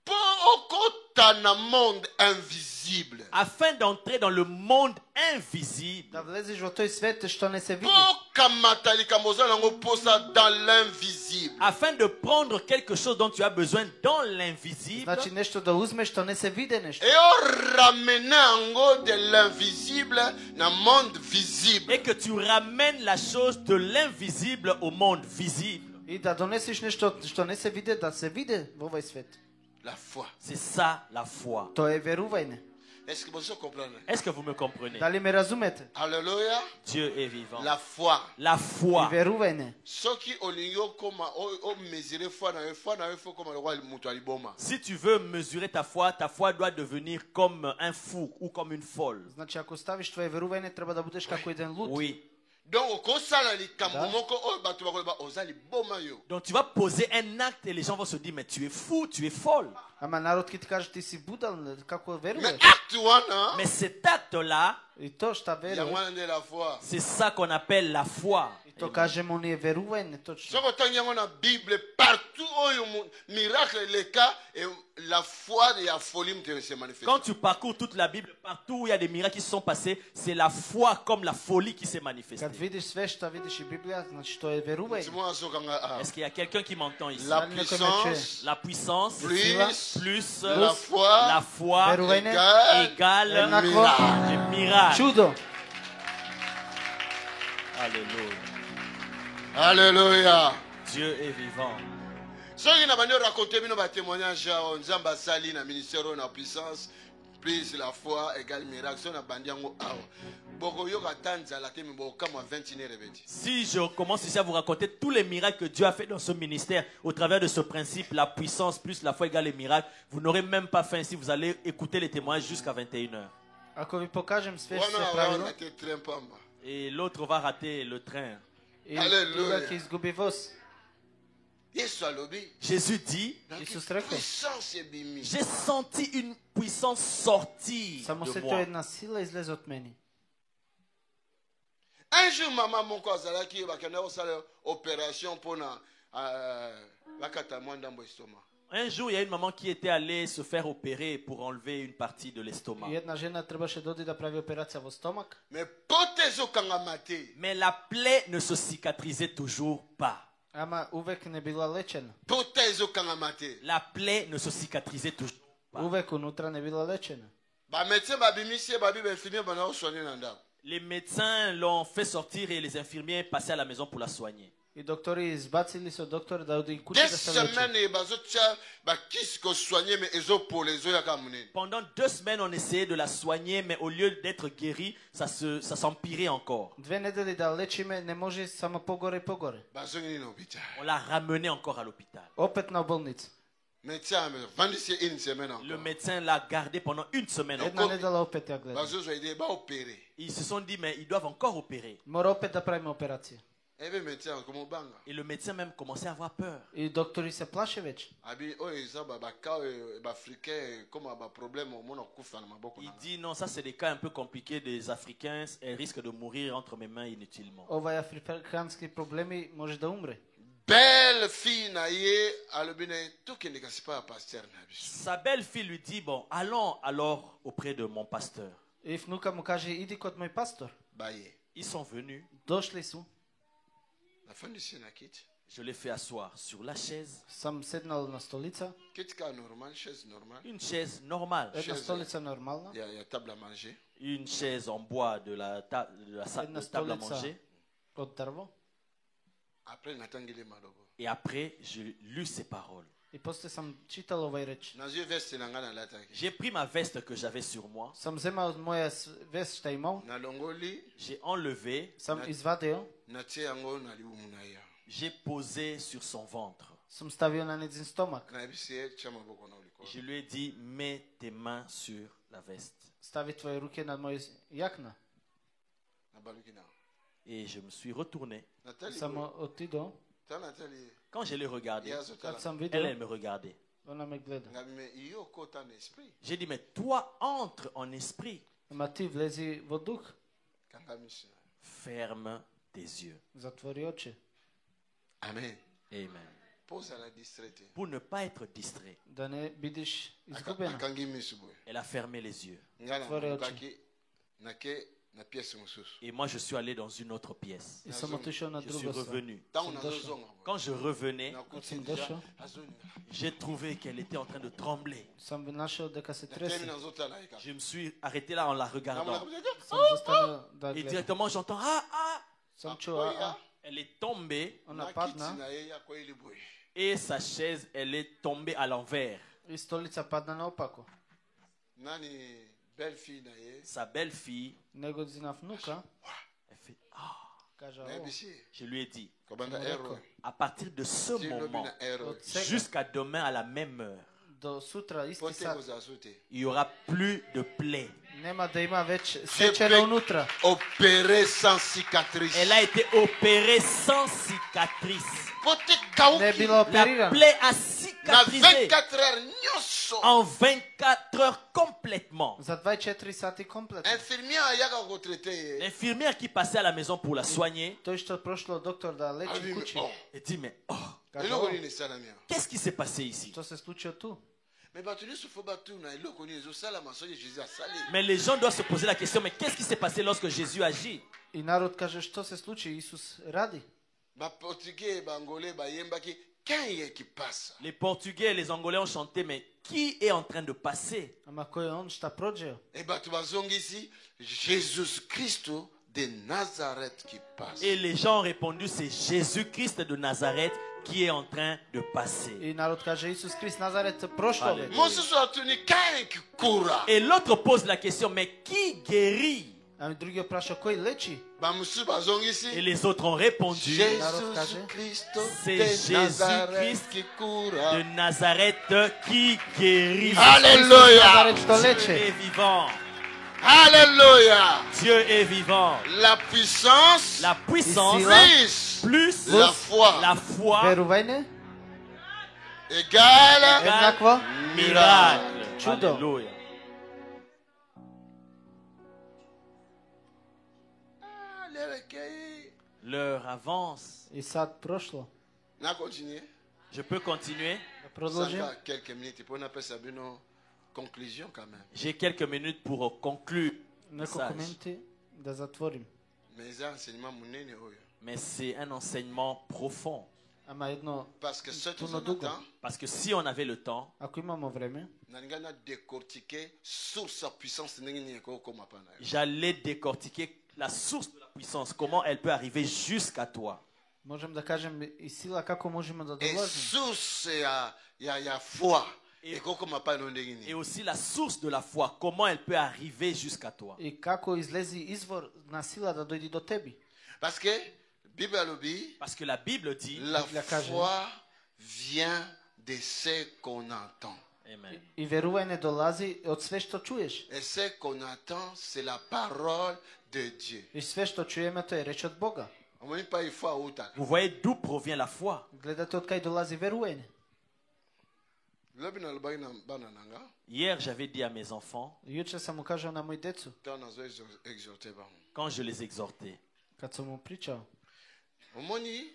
po okota na monde invisible
Afin d'entrer dans le monde invisible,
Да влезеш во тој свет што не се види.
po kamata likambo oza nango posa dans l'invisible
afin de prendre quelque chose dont tu as besoin dans l'invisible,
Значи нешто да узмеш што не се види нешто.
et ramene yango de l'invisible na monde visible
et que tu ramènes la chose de l'invisible au monde visible.
И да донесеш нешто што не се види, да се види во овој свет.
la foi
C'est ça la foi.
Тоа е верување.
Est-ce que vous comprenez?
Est-ce que vous me comprenez?
Дали ме разумете?
Alléluia.
Dieu est vivant.
La foi.
La
И
foi.
верување.
Ceux qui ont mesuré foi faut comme le roi mutu aliboma.
Si tu veux mesurer ta foi doit devenir comme un fou ou comme une folle.
Значи ако ставиш твое верување, треба да будеш како еден луд.
Oui.
Donc okosala likambo moko oyo bato bakoloba ozali boma yo.
Donc tu vas poser un acte et les gens vont se dire mais tu es fou, tu es folle.
Ама народ ќе ти каже ти си будал, како
Mais
веруваш?
acte wana,
Mais cet acte-là,
И то што
il y a
веруваш.
moins de la foi.
c'est ça qu'on appelle la foi.
И то кажемо ние верување точно.
Soko tangi yango na Bible partout oyo miracle les cas et la foi et la folie se manifeste.
Quand tu parcours toute la Bible, partout où il y a des miracles qui se sont passés, c'est la foi comme la folie qui s'est manifestée.
Кад видиш све што видиш и Библија, значи тоа е верување.
Moi, sokanga,
Est-ce qu'il y a quelqu'un qui m'entend ici?
la puissance
La puissance
plus
plus
la foi
la foi
Верување
égale
еднакво
le miracle.
чудо.
Alléluia.
Alléluia.
Dieu est vivant.
Soki na bandi raconter bino ba témoignage ya nzamba sali na ministère na puissance plus la foi égale miracle. So na bandi yango awa. Boko yoka tanza la temi boka mo 21 rebeti.
Si je commence ici à vous raconter tous les miracles que Dieu a fait dans ce ministère, au travers de ce principe, la puissance plus la foi égale les miracles, vous n'aurez même pas faim si vous allez écouter les témoignages jusqu'à 21h.
Ако ви покажем све што се
Wana
правило,
wana te trempamba.
Et l'autre va rater le train.
и
Алелуја.
друга ќе изгуби воз.
Yesu alobi.
Jésus dit,
Исус рекол,
Puissance ebimi.
j'ai senti une puissance sortir
само
de
се
moi.
тоа една сила излезе од мене.
Un jour maman moko azalaki bakenda kosala opération mpona bakata mwa ndambo estomac.
Un jour, il y a une maman qui était allée se faire opérer pour enlever une partie de l'estomac.
И една жена требаше да оди да прави операција во стомак,
Mais pote ezokangama te.
Mais la plaie ne se cicatrisait toujours pas.
ама увек не била лечена.
Pote ezokangama te.
La plaie ne se cicatrisait toujours pas.
Увек унутра не била лечена.
Bamédecin babimisi ye babi bainfirmier bana osoigner na ndako.
Les médecins l'ont fait sortir et les infirmiers passaient à la maison pour la soigner.
И доктори избацили со доктор да оди куќи
Des
да се лечи.
semaines bazotia bakisi kosoigner mais ezopola ezoyaka munene.
Pendant 2 semaines, on essayait de la soigner, mais au lieu d'être guérie, ça s'empirait encore.
2 недели да лечиме, не може само погоре и погоре.
Bazongi na hôpital.
On l'a ramenée encore à l'hôpital.
Опет на болница.
Médecin vendisi une semaine
Le
encore.
médecin l'a gardée pendant 1 semaine
Една
encore.
недела опет ја гледа.
Bazozwa ide ba opérer.
Ils se sont dit, mais ils doivent encore opérer.
Мора опет да правиме операција.
Ebe médecin comme banga.
Et le médecin même commençait à avoir peur.
И доктори се плаше веќе.
Abi oyo eza baka ba africain comme ba problème mona kufa na maboko
Il
na.
dit, non, ça c'est des cas un peu compliqués des Africains. Elles risquent de mourir entre mes mains inutilement.
Ова е африкански проблеми, може да умре.
Belle fille na ye alobine tokende kasi pa pasteur na biso.
Sa belle-fille lui dit, bon, allons alors auprès de mon pasteur.
И внука му каже, иди код мој пастор.
Ba ye.
Ils sont venus.
Дошли су.
Na fandi si na kiti.
Je l'ai fait asseoir sur la chaise.
Сам седнал на столица.
Kiti ka normal, chaise normale.
Une chaise normale.
Една
Chaise.
столица нормална.
Ya table à manger.
Une chaise en bois de la
Една
table à
столица
manger.
од дрво.
Après natangile madogo.
Et après, je lus ces paroles.
И после сам читал овај реч.
Na zio veste na ngana lataki.
J'ai pris ma veste que j'avais sur moi.
Сам земал од моја вест што имал.
Na longoli
J'ai enlevé.
Сам извадил.
na tie yango na liumu na ya.
J'ai posé sur son ventre.
Сам ставил на нејзин стомак.
Na bisie chama boko na uliko.
Je lui ai dit, mets tes mains sur la veste.
Стави твои руки на мој јакна.
Na baluki na.
Et je me suis retourné.
Natali.
Само отидо.
Ta Natali.
Quand je l'ai regardé,
Ya zo
Кад
tala.
сам
elle
видел,
me regardait.
она ме гледа.
Ngabi me iyo kota na esprit.
J'ai dit, mais toi, entre en esprit.
Ама ти влези во дух.
Kanga misina.
Ferme tes yeux.
Затвори очи.
Amen.
Amen.
Pose à la distraite.
Pour ne pas être distrait,
Да не бидиш изгубена.
Akangi misubu.
elle a fermé les yeux.
Ngana
Твори очи.
kaki na ke na pièce mususu.
Et moi, je suis allé dans une autre pièce.
И сам отишол на
Je suis
друга страна.
revenu.
Tango
Sam
na
došao.
zozonga.
Quand je revenais,
Na kuti
sam
deja
došao.
azoni.
j'ai trouvé qu'elle était en train de trembler.
Сам нашол дека се
Na temi
тресе.
na zotala ika.
Je me suis arrêté là en la regardant.
Сам застанал да
Et
гледа.
directement, j'entends, ah, ah.
Сам чуа,
Elle est tombée
она
Na kiti
падна
na ye ya ko ili boy.
et sa chaise, elle est tombée à l'envers.
и столица падна наопако.
Nani belle fille na ye
sa belle-fille,
Negodzina vnuka
elle fait, ah,
kaže
na
ovo.
bisi
je lui ai dit,
kobanda
D'accord.
ero
à partir de ce
ti lobi
moment,
na ero
Od svega
jusqu'à demain à la même heure,
do sutra isti
pote
sat.
kozala so te
il n'y aura plus de plaies.
Nema da ima već
Je
sečere
peux
unutra.
opérer sans cicatrice
Elle a été opérée sans cicatrice.
pote
Ne
kauki
bila
La
operirana.
plaie a
na
cicatrisé
24 heures nyonso
en 24 heures complètement.
Za 24 sati kompletno.
infirmier ayaka kotraite ye
L'infirmière qui passait à la maison pour la soigner,
To što je prošlo doktor da leči
ali
kući.
elle dit, mais oh,
Kaže,
eloko
"O,
nini esalami awa
qu'est-ce qui s'est passé ici?
što se slučio tu?
me bato nyonso fo batuna eloko nini ezosalama soki jésus asali
Mais les gens doivent se poser la question, mais qu'est-ce qui s'est passé lorsque Jésus agit?
I narod kaže što se sluči, Isus radi.
baportugais bangolais bayembaki kanye qui passe
Les Portugais et les Angolais ont chanté, mais qui est en train de passer?
Ama ko je on šta prođeo?
e bato bazongisi jésus kristo de nazareth qui passe
Et les gens ont répondu, c'est Jésus-Christ de Nazareth qui est en train de passer.
I narod kaže Isus Krist Nazaret prošlo
Alléluia.
već.
mosusu atuni kanye qui kura
Et l'autre pose la question, mais qui guérit?
A mi drugi praša koji leči?
bamosusu
Et
bazongisi
les autres ont répondu,
jésus kristo
C'est
de nazareth
Jésus-Christ
qui
de
kura
Nazareth qui guérit.
alléluia
Nazaret što
Dieu
leče.
est vivant.
alléluia
Dieu est vivant.
la puissance
La puissance
plus
plus
la foi
la foi
Verovanje?
égale
Jednako?
miracle.
Čudo.
Alléluia. L'heure avance.
I sad prošlo.
na continuer
Je peux continuer?
Da produžim?
ça quelques minutes pour on appelle ça une conclusion quand même
J'ai quelques minutes pour conclure le
Nekoliko
message.
minuti da zatvorim.
mais ça enseignement munene oyo
Mais c'est un enseignement profond.
Ama jedno,
parce que ce
Puno dugo.
temps
Parce que si on avait le temps,
ako imamo vreme,
nalinga na décortiquer source sa puissance ndenge nini ekokoma pana yo
j'allais décortiquer la source de la puissance, comment elle peut arriver jusqu'à toi.
možem da kažem i sila kako možemo da
et
dolazimo.
source ya foi ekokoma pana ndenge
Et
nini
aussi la source de la foi, comment elle peut arriver jusqu'à toi.
I kako izlezi izvor na sila da dojdi do tebi.
parce que bible alobi
Parce que la Bible dit,
la
Biblia kaže.
foi vient de ce qu'on entend
Amen.
I veruvanje dolazi od sve što čuješ.
et ce qu'on entend c'est la parole de Dieu
I sve što čujemo to je reč od Boga.
omoni pa ifo autaka
Vous voyez d'où provient la foi.
Gledate od kaj dolazi veruvanje.
lobi nalobaki na bana na nga
Hier, j'avais dit à mes enfants,
Juče sam mu kažao na moju decu,
ntango nazo exhorte bango
quand je les exhortais,
kad sam mu pričao.
omoni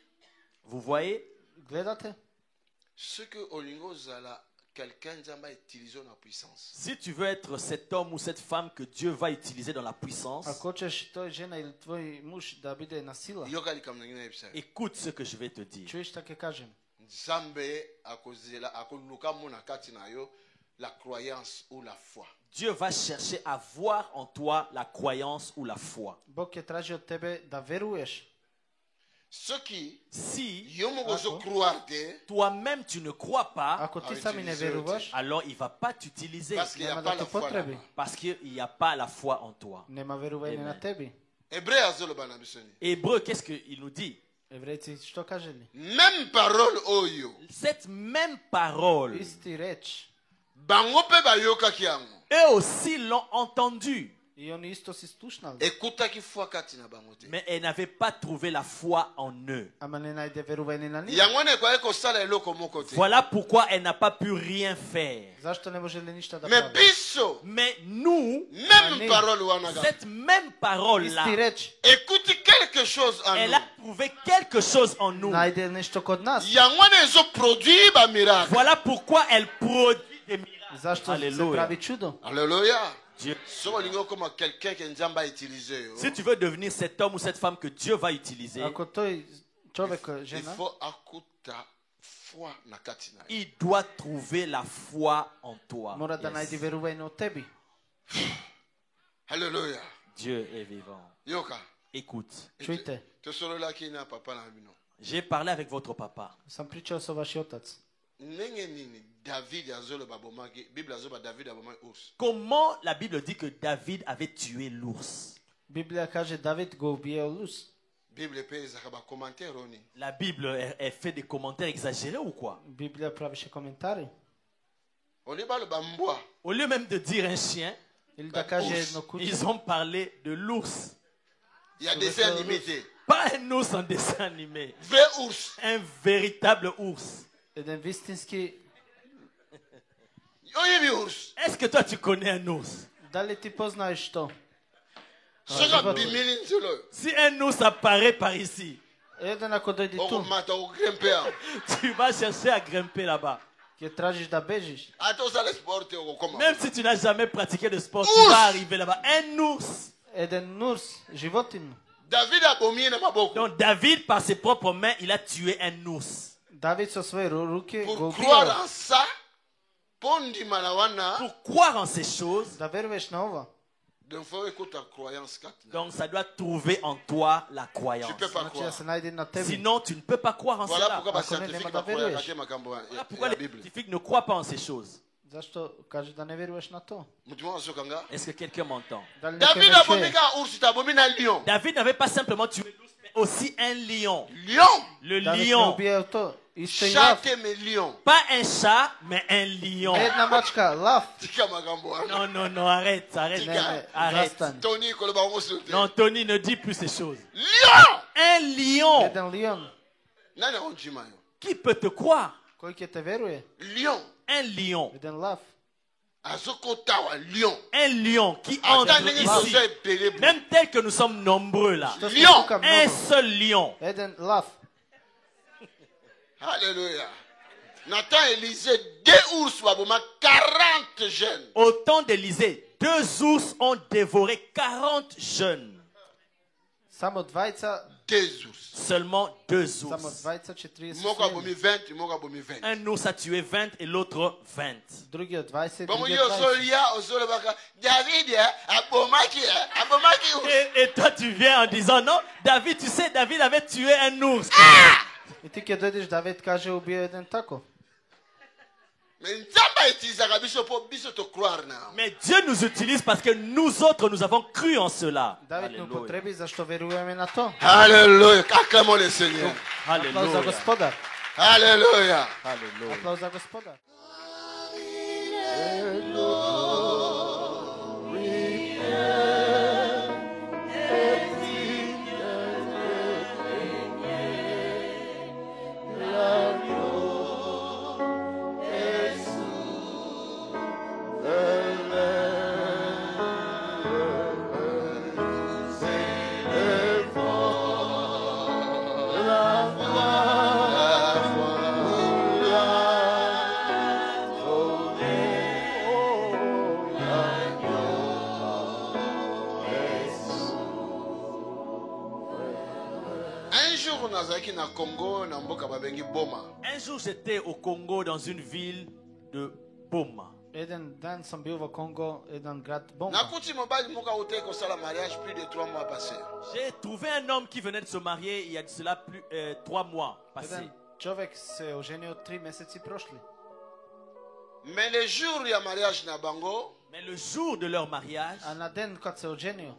vous voyez,
Gledate?
soki olingi ozala quelqu'un nzambe autilize na puissance
si tu veux être cet homme ou cette femme que Dieu va utiliser dans la puissance,
Ako hoćeš toj žena ili tvoj muž da bude na sila,
yoka likambo na ngai nayebisa yo
écoute ce que je vais te dire.
čuješ tako kažem.
nzambe akoluka mona kati na yo la croyance ou la foi
Dieu va chercher à voir en toi la croyance ou la foi.
Bog je tražio od tebe da veruješ.
soki
Si
yo moko ozocroire te
toi-même tu ne crois pas,
Ako ti
A
sami ne
utiliser
veruvaš,
alors il ne va pas t'utiliser
parce qu'il n'y a
nema
pas
da
la
te
foi
potrebi.
là-bas.
parce qu'il n'y a pas la foi en toi.
Nema veruvanje
Amen.
na tebi.
Hébreu azoloba na biso nini
Hébreu, qu'est-ce qu'il nous dit?
Evrejci što kaže li?
même parole oyo
Cette même parole,
Isti reč.
bango mpe bayokaki yango
eux aussi l'ont entendu,
I oni isto si slušnali.
ekutaki foi kati na bango te
mais elles n'avaient pas trouvé la foi en eux.
Ama ne najde veruvanje na njih.
yango wana ekoki kosala eloko moko te
Voilà pourquoi elle n'a pas pu rien faire.
Zašto ne može li ništa da
mais
pravi?
biso
Mais nous,
même
Amen.
parole wana kaka
cette même parole-là,
Isti reč.
ekuti quelque chose en
elle
nous
a trouvé quelque chose en nous.
Najde nešto kod nas.
yango wana ezoproduire bamiracle
Voilà pourquoi elle produit des miracles.
Zašto se
Alléluia.
pravi čudo?
alléluia
Dieu.
soki olingi okoma quelqu'un ke nzambe autilize yo
Si tu veux devenir cet homme ou cette femme que Dieu va utiliser,
Ako toj čovek,
il
žena,
faut akuta foi na kati na yo
il doit trouver la foi en toi.
mora da
Yes.
najde veruvanje u tebi.
alléluia
Dieu est vivant.
yoka
Écoute,
Čujte,
tosololaki na papa na bino
j'ai parlé avec votre papa.
sam pričao sa vaš otac.
ndenge nini David azoloba bomaki Bible azoba David abomaki ours.
Comment la Bible dit que David avait tué l'ours?
Библия каже Давид го убиел лус.
Bible pe ezaka ba commentaire oni.
La Bible elle fait des commentaires exagérés ou quoi?
Библия правише коментари.
Oni ba le bambwa.
Au lieu même de dire un chien,
Или да каже едно куче.
ils ont parlé de l'ours.
Il y a des dessins animés.
Pas un ours en dessin animé.
Vrai ours.
Un véritable ours.
Еден вистински.
Oyebi ours.
Est-ce que toi tu connais un ours?
Дали ти познаеш то?
Saka bimili nzelo.
Si un ours apparaît par ici,
Еден ако дојде
Oko
ту,
mata o grimper.
tu vas chercher à grimper là-bas.
ќе тражиш да бежиш.
Ato ça le sport oko koma.
Même si tu n'as jamais pratiqué de sport,
Ours!
tu vas arriver là-bas. Un ours.
Еден нурс, животин.
David abomi na maboko.
Donc David, par ses propres mains, il a tué un ours.
Давид со своји руки го
Pour croire
убиел.
en ça, pondi manawana,
Pour croire en ces choses,
Да веруваш на ова.
donc faut écouter ta croyance katna.
donc ça doit trouver en toi la croyance.
Tu peux pas
Значи
croire.
да се најде на тебе.
Sinon, tu ne peux pas croire en
Voilà
cela.
pourquoi ma
Ako ne,
scientifique
nema
va
da
croire
veruješ.
à makambo
Voilà
ya
pourquoi
la
les
Bible.
scientifiques ne croient pas en ces choses.
Зашто каже да не веруваш на то?
Mutumo asokanga.
Est-ce que quelqu'un m'entend?
Дали некој
David
ме
abomi
чуе?
ka ours abomi na lion.
David n'avait pas simplement tué l'ours, mais aussi un lion.
Lion.
Le
Давид не
lion.
убиел то. Исто и лав.
Chaque me lion.
Pas un chat, mais un lion.
Една мачка, лав.
Tika makambo.
Non, non, non, arrête, arrête,
Не, не,
arrête.
застани.
Tony koloba ngo sote.
Non, Tony, ne dis plus ces choses.
Lion.
Un lion.
Еден лион.
Nani onjima yo?
Qui peut te croire?
Кој ќе те веруе?
Lion.
Un lion.
Еден лав.
Azokotawa lion.
Un lion qui
Ata
entre
ndenge
ici.
toza epele.
Même tel que nous sommes nombreux là.
Што се
Лион.
тука
Un
многу?
seul lion.
Еден лав.
Alléluia. Nathan Élisée, 2 ours baboma 40 jeunes.
Au temps d'Élysée, 2 ours ont dévoré 40 jeunes.
Само двајца,
2 ours.
Seulement 2
само
ours.
двајца 40
Moko abomi 20, moko abomi 20.
Un ours a tué 20 et l'autre 20.
Другиот 20,
Bon,
другиот
yo
20.
solia, osolobaka, David, abomaki ours.
Et toi tu viens en disant non, David, tu sais, David avait tué un ours.
И ти ќе дојдеш Давид каже убио еден тако.
Mais nzamba utilisaka biso po biso to croire na.
Mais Dieu nous utilise parce que nous autres, nous avons cru en cela.
Давид не
Alléluia.
употреби зашто веруваме на то.
Alléluia. Acclamons le Seigneur.
Аплауз за
Alléluia.
Господар.
Alléluia.
Alléluia.
Аплауз за Господар.
Un jour, nazaki na Congo, na mboka babengi Boma.
Un jour, j'étais au Congo dans une ville de Boma.
Еден ден сам бил во Конго, еден град Бома.
Nakuti mobali moka ote ko sala mariage plus de 3 mois passés.
J'ai trouvé un homme qui venait de se marier il y a de cela plus 3 mois passés.
Еден човек се оженил 3 месеци прошли.
Mais le jour ya mariage na bango,
Mais le jour de leur mariage,
А на ден кога се оженил,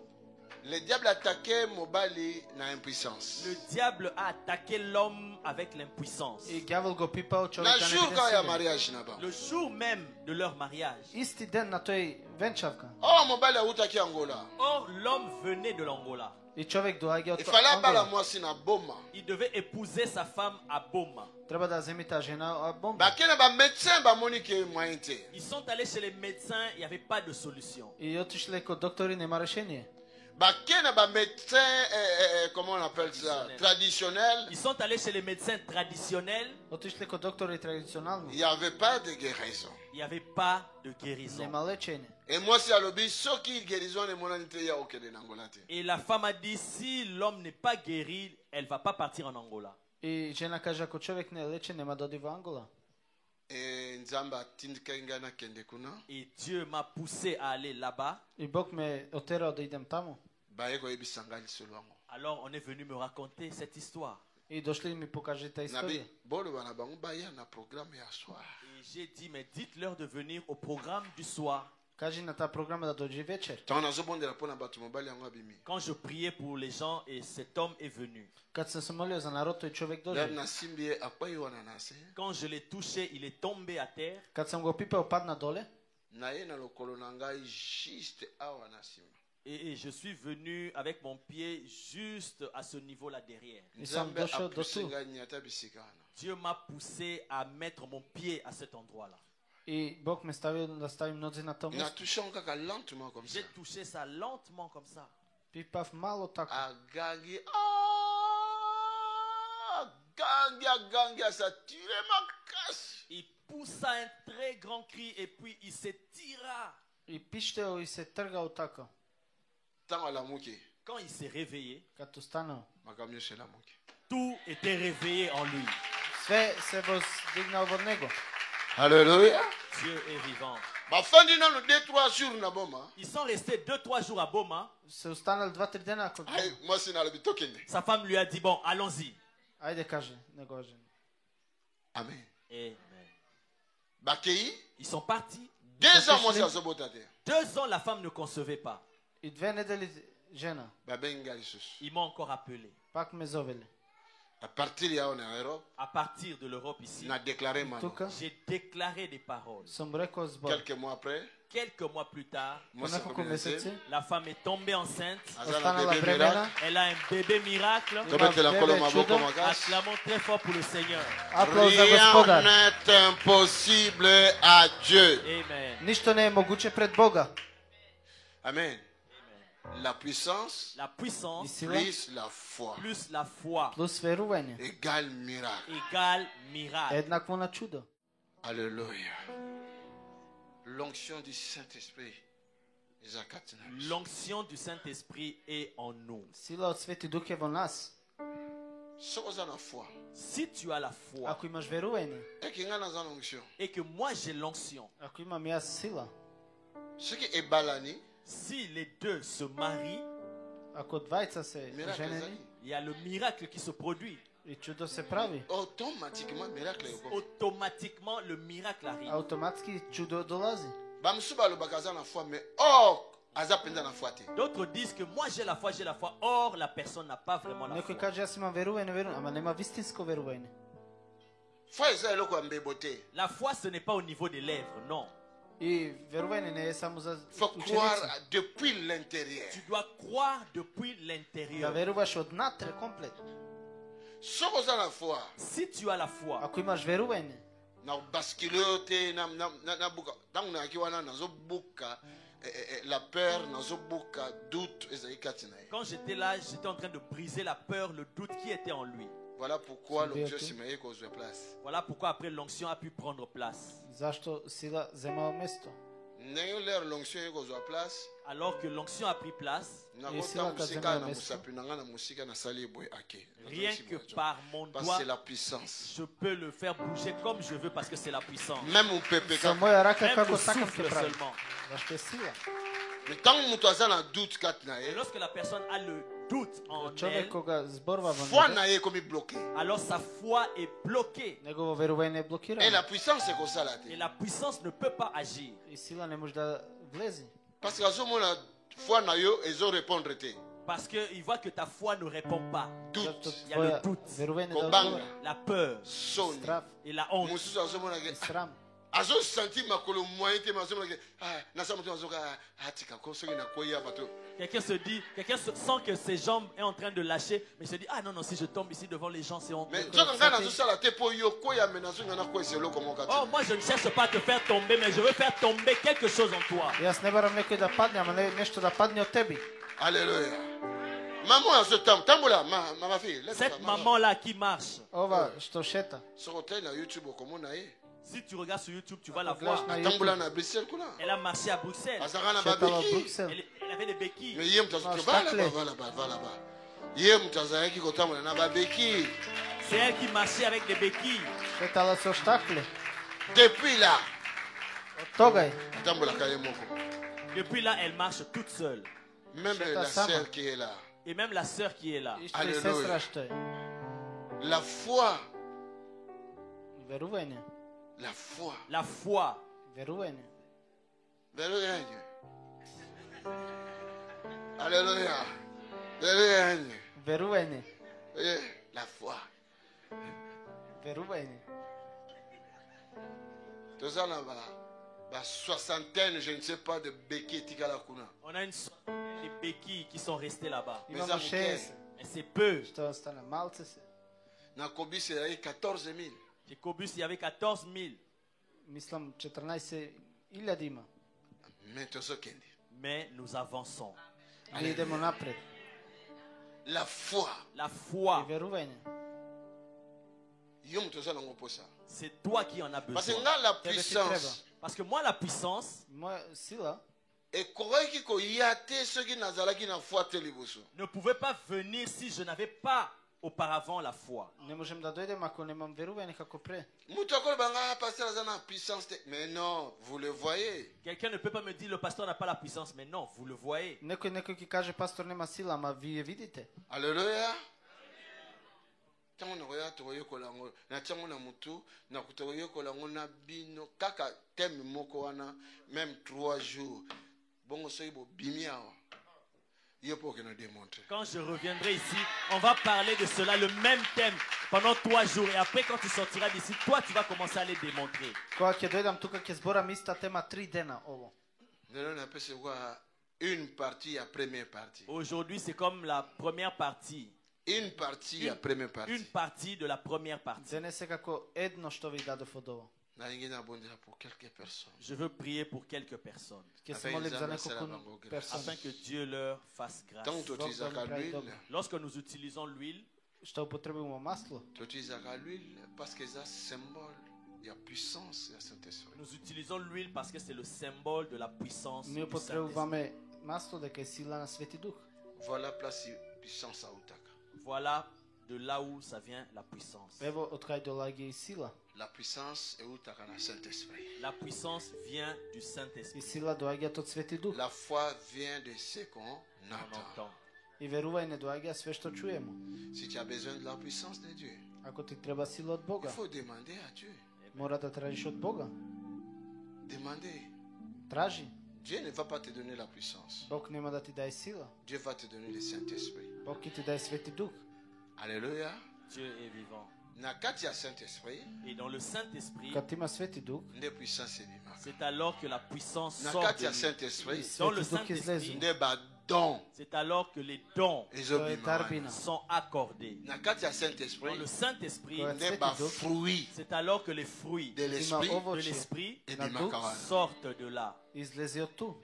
le diable attaquait mobali na impuissance.
le diable a attaqué l'homme avec l'impuissance.
и ѓавол го пипал
Na
човека на
jour
еден
ka ya
силен.
mariage na bango.
Le jour même de leur mariage.
Исти ден на тој венчавка.
Oh mobali autaki Angola.
Or, l'homme venait de l'Angola.
И човек доаѓа од
Il fallait bala
Ангола.
mwasi na Boma.
Il devait épouser sa femme à Boma.
Треба да земи таа жена од Бомба.
Bakena ba médecin ba moni ke moyen te.
Ils sont allés chez les médecins, il n'y avait pas de solution.
И отишле код доктори, нема решение.
Bakena ba médecin comment on appelle ça, traditionnel.
Ils sont allés chez les médecins traditionnels,
Отишле код доктори традиционално.
Il n'y avait pas de guérison.
il n'y avait pas de guérison.
Нема лечење.
Et moi c'est à l'obis soki guérison et mon anité ya okede na Angola te.
Et la femme a dit, si l'homme n'est pas guéri, elle ne va pas partir en Angola.
И жена каже, ако човек не е лечен, нема да оди во Ангола.
Et nzamba tindika ngana kende kuna.
Et Dieu m'a poussé à aller là-bas.
И Бог ме отерал да идем таму.
Baye ko yebisanga lisolo yango.
Alors on est venu me raconter cette histoire.
И дошли ми покажи та история.
Nabi, bolo bana bango baya na programme ya soir.
Et j'ai dit, mais dites-leur de venir au programme du soir.
Кажи на таа програма да дојде вечер.
Tant nazo bondela pona batu mobali yango abimi.
Quand je priais pour les gens et cet homme est venu.
Кад се молио за народ, тој човек
Lève
дојде.
na simbi akwayi wana nase.
Quand je l'ai touché, il est tombé à terre.
Кад сам го пипео, падна доле.
Na ye na lokolo na ngai juste awa na simba.
Et je suis venu avec mon pied juste à ce niveau-là derrière.
И сам
Nzambe
дошол до
apuse
ту.
ngai nyata bisika wana.
Dieu m'a poussé à mettre mon pied à cet endroit-là.
И Бог ме ставил да ставим нозе на тоа
Na
место.
touché kaka lentement comme ça.
J'ai touché ça lentement comme ça.
Пипав мало така.
Agangi agangi ça tire ma casse.
Il poussa un très grand cri et puis il s'étira.
И пиштео и се тргал така.
Tant à la mouki.
Quand il s'est réveillé,
Като станал.
Makamio chez la mouki.
tout était réveillé en lui.
Све се воздигнал во него.
Alléluia.
Dieu est vivant.
Ba fandi na no 2-3 jours na boma.
Ils sont restés 2-3 jours à Boma.
Се останал 2-3 дена ако.
Ay, moi c'est na le bitokende.
Sa femme lui a dit, bon, allons-y.
Ајде каже, него жени.
Amen.
Amen.
Bakei,
Ils sont partis.
2 ans moi c'est azobotate.
2 ans, la femme ne concevait pas.
И 2 недели жена.
Ba benga Jesus.
Ils m'ont encore appelé.
Пак ме зовеле.
À partir ya on en Europe,
À partir de l'Europe ici,
on a déclaré maintenant.
Тука
j'ai déclaré des paroles.
сум рекол збор.
Quelques mois après,
Quelques mois plus tard,
moi
По
c'est
неколку
comme
месеци
la femme est tombée enceinte.
останала
bébé
бремена.
miracle.
Elle a un bébé miracle.
Tobete la kolo maboko
Чудо.
makasi.
Acclamons très fort pour le Seigneur.
Аплауз за
Rien
Господа.
n'est impossible à Dieu.
Amen.
Ништо не е могуче пред Бога.
Amen. La puissance
La
И
puissance
сила
plus la foi
plus la foi
плюс верување.
égale miracle.
égale miracle.
Еднакво на чудо.
Alléluia. L'onction du Saint-Esprit. Isaac
L'onction du Saint-Esprit est en nous.
Сила од Свети Дух е во нас.
Sokoza na foi.
Si tu as la foi
Ако имаш верување,
Eki nga na za l'onction.
et que moi j'ai l'onction,
ако имам јас сила,
Ce qui est balani,
si les deux se marient,
ако двајца се
miracle
женени
ezali.
il y a le miracle qui se produit.
и чудо се прави,
Automatiquement miracle eko.
Automatiquement, le miracle arrive.
автоматски чудо долази.
Ba musu balobaka za na foi mais oh aza penza na foi te.
D'autres disent que moi j'ai la foi. Or, la personne n'a pas vraiment la
Некој
foi.
каже јас имам верување, ама нема вистинско верување.
Foi eza eloko ya mbebo te.
La foi, ce n'est pas au niveau des lèvres, non.
И верување не е само за
Faut
ученици.
croire depuis l'intérieur.
Tu dois croire depuis
Да
l'intérieur.
веруваш однатре комплет.
Soko oza na foi.
Si tu as la foi,
Ако имаш верување,
Na basculer te na buka. Tangu na kiwana nazo buka la peur nazo buka doute ezali kati na ye.
quand j'étais là, j'étais en train de briser la peur, le doute qui était en lui.
Voilà pourquoi
C'est
l'onction
bien,
simaye kozwe place.
Voilà pourquoi après l'onction a pu prendre place.
зашто сила земала место?
Ndenge lere l'onction ekozwa place.
Alors que l'onction a pris place,
Nakota musika na musapi nanga na musika na sali boy ake.
rien que par mon
Parce que
doigt,
c'est la puissance.
je peux le faire bouger comme je veux parce que c'est la puissance.
Même au pepe
Со моја рака
Même
како
le
сакам
souffle
ќе прави.
seulement.
Зашто е сила.
Mais tant mutu aza na doute kati na
Et
ye,
lorsque la personne a le doute en
Човек
elle,
кога зборува во
foi
него,
na ye ekomi bloqué.
alors sa foi est bloquée.
негово верување е
Et
блокирано.
la puissance ekosala
Et
te.
la puissance ne peut pas agir.
И сила не може да влезе.
Parce que azomona foi na yo ezo répondre te.
Parce qu'il voit que ta foi ne répond pas.
Зашто
Doute,
Il y a le
твоја
doute.
верување да
kobanga,
одговара.
La peur
soni.
Страв
et la honte.
Mosusu azomona
и
ke
срам.
azo senti makolo moyen te mazomona ke nasa moto azoka atika ko soki na koya bato.
Quelqu'un sent que ses jambes est en train de lâcher, mais il se dit, ah non, non, si je tombe ici devant les gens, c'est honteux.
Mais nzoka ngai nazosala te mpo yo koya me nazonga na koya eloko moko
Oh,
te.
moi je ne cherche pas à te faire tomber, mais je veux faire tomber quelque chose en toi.
Јас не барам некој да падне, ама нешто да падне од тебе.
Alléluia. Maman azotam tambola ma fille.
Cette maman-là qui marche,
Ова што шета.
Soko te na YouTube okomona ye.
si tu regardes sur YouTube, tu vas la
Glace
voir.
na
Tambola
YouTube.
na Bruxelles kuna.
Elle a marché à Bruxelles.
Azaka na
Шета во
babeki.
Бруксел.
Elle avait des béquilles.
Mais ye mutazo
Non,
vala
stacle.
ba vala ba. Ye mutazaki kotambola na babeki.
C'est elle qui marchait avec des béquilles.
Шетала со штакле.
Depuis là,
Од тогај.
tambola ye moko.
Depuis là, elle marche toute seule.
Même
C'est
la
ta sama.
sœur qui est là.
Et même la sœur qui est là.
И што и
Алелуја.
сестра што е.
La foi.
Верување.
La foi.
La foi.
Верување.
Verrouillez. Alléluia. Verrouillez.
Верување.
La foi.
Верување.
Tout ça là-bas. La soixantaine, je ne sais pas, de béquilles Tikala Kuna.
On a une soixantaine de béquilles qui sont restées là-bas.
Mais
Имамо
ça,
6
Et c'est peu.
што остана малце се.
Na Kobi, c'est 14 000.
Chez Cobus, il y avait 14 000.
Мислам 14.000 има.
Mais tout ça, Kendi.
Mais nous avançons.
Ние идемо напред.
La foi.
La
И
foi,
верување.
Yom tout ça, on pour ça.
c'est toi qui en as
Parce que
besoin.
là, la
Тебе ти
puissance.
Parce que moi, la puissance
Моја сила
Et koyaki ko yate ceux qui nazalaki na foi telibuso.
ne pouvait pas venir si je n'avais pas auparavant la foi.
не можем да дојдем ако немам верување како пре.
Mutu akol banga pasteur azana puissance. Mais non, vous le voyez.
Quelqu'un ne peut pas me dire le pasteur n'a pas la puissance, mais non, vous le voyez.
Некој ќе каже пастор нема сила, ама вие видите.
Alléluia. Tango na koya to yokola ngo na tango na mutu na kuto yokola ngo na bino kaka thème moko wana même 3 jours. Bongo soyi bo bimia. Yopo ke na démontrer.
Quand je reviendrai ici, on va parler de cela, le même thème, pendant 3 jours. Et après, quand tu sortiras d'ici, toi, tu vas commencer à les démontrer.
Кога ќе дојдам тука ќе зборам иста тема 3 дена ово.
Non, on appelle quoi une partie à première partie.
Aujourd'hui, c'est comme la première partie.
Une partie à première partie.
Une partie de la première partie.
Денес е како едно што ви дадов од ово.
Na ingina bondela pour quelques personnes.
Je veux prier pour quelques personnes,
Ќе се
Afin
молим
ils
за
avancent
неколку
la banque.
персони.
afin que Dieu leur fasse grâce.
Tant que tu utilises l'huile,
Lorsque nous utilisons l'huile,
Што употребуваме масло,
tu utilises l'huile parce que c'est un symbole. Il y a puissance, il y a Saint-Esprit.
nous utilisons l'huile parce que c'est le symbole de la puissance
ние
du Saint-Esprit.
употребуваме масло дека е сила на Свети Дух.
Voilà place puissance à Outaka.
Voilà de là où ça vient la puissance.
Ево од кај доаѓа и сила.
La puissance est Outaka dans Saint-Esprit.
La puissance vient du
И
Saint-Esprit.
сила доаѓа од Свети Дух.
La foi vient de ce qu'on
On
entend.
entend.
И верување доаѓа све што чуеме.
Si tu as besoin de la puissance de Dieu,
Ако ти треба сила од
il
Бога,
faut demander à Dieu.
мора да тражиш од Бога.
Demander.
Тражи.
Dieu ne va pas te donner la puissance.
Бог нема да ти даде сила.
Dieu va te donner le Saint-Esprit.
Бог ќе ти даде Свети Дух.
Alléluia.
Dieu est vivant.
Na kati ya Saint-Esprit,
Et dans le Saint-Esprit,
Кога има Свети Дух,
nde puissance ebimaka.
c'est alors que la puissance
Na
sort
kati
de
ya
lui.
Saint-Esprit,
Dans le
Свети Дух излезу.
Saint-Esprit,
nde badon
c'est alors que les dons
Тоа е
ezobima.
тарбина.
sont accordés.
Na kati ya
Dans
Saint-Esprit,
le Saint-Esprit,
Quoi?
nde bafruit
c'est alors que les fruits
de
Има
l'Esprit
de
овоќе
l'Esprit
на Дух
ebimaka wana.
sortent de là.
излезе од ту.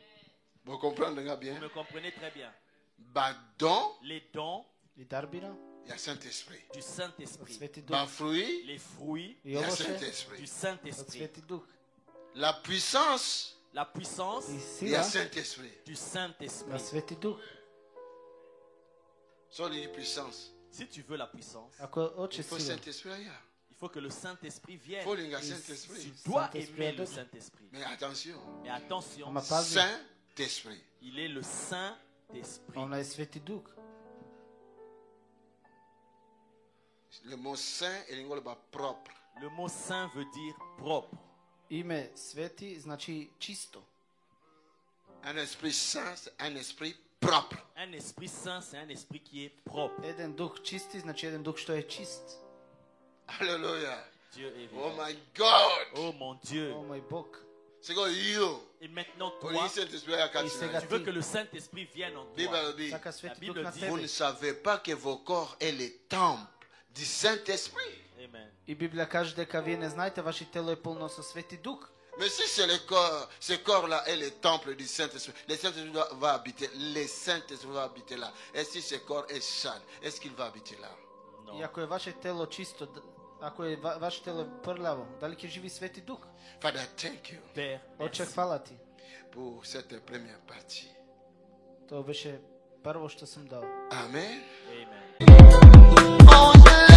Vous comprenez
Vous
bien?
me comprenez très bien.
Badon,
Les dons
И дарбина
il y a Saint-Esprit.
du
од
Saint-Esprit.
Свети Дух.
Bafruit,
Les fruits
И
il y a
овоќе
du
Saint-Esprit.
од
Saint-Esprit.
Свети Дух.
La puissance,
La puissance
И
il y a
сила
Saint-Esprit.
du
на
Saint-Esprit.
Свети Дух.
Sans les puissance,
Si tu veux la puissance,
Ако
il
оче
faut
сила,
Saint-Esprit ailleurs.
il faut que le Saint-Esprit
Il
vienne.
faut le
Tu
Saint-Esprit.
dois
Saint-Esprit
aimer le
adopte.
Saint-Esprit.
Mais attention,
Mais attention,
ама пази,
Saint-Esprit.
il est le Saint-Esprit.
она е Свети Дух.
Le mot saint est l'ingole propre.
Le mot saint veut dire propre.
Име Свети значи чисто.
Un esprit saint, c'est un esprit propre.
Un esprit saint, c'est un esprit qui est propre.
Еден дух чисти значи еден дух што е чист.
Alléluia.
Dieu est
Oh
vivant.
my God.
Oh mon Dieu.
О мој Бог.
C'est quoi you?
Et maintenant,
Pour
toi,
le Saint-Esprit à
Il s'est
Katina.
tu veux que le Saint-Esprit vienne en toi.
Bible dit,
Сака Свети
Библија
Дух на
ди,
vous ne
тебе.
savez pas que vos corps est le temple du Saint-Esprit.
Amen.
И Библија каже дека вие не знаете ваше тело е полно со Свети Дух.
Mais si c'est le corps, ce corps-là est le temple du Saint-Esprit, le Saint-Esprit va habiter, le Saint-Esprit va habiter là. Et si ce corps est sale, est-ce qu'il va habiter là?
И
Non.
ако е ваше тело чисто, ако е ваше тело прљаво, дали ќе живи Свети Дух?
Father, thank you
Père,
Оче,
merci
фала ти.
pour cette première partie.
Тоа беше прво што сум дал.
Amen.
Amen.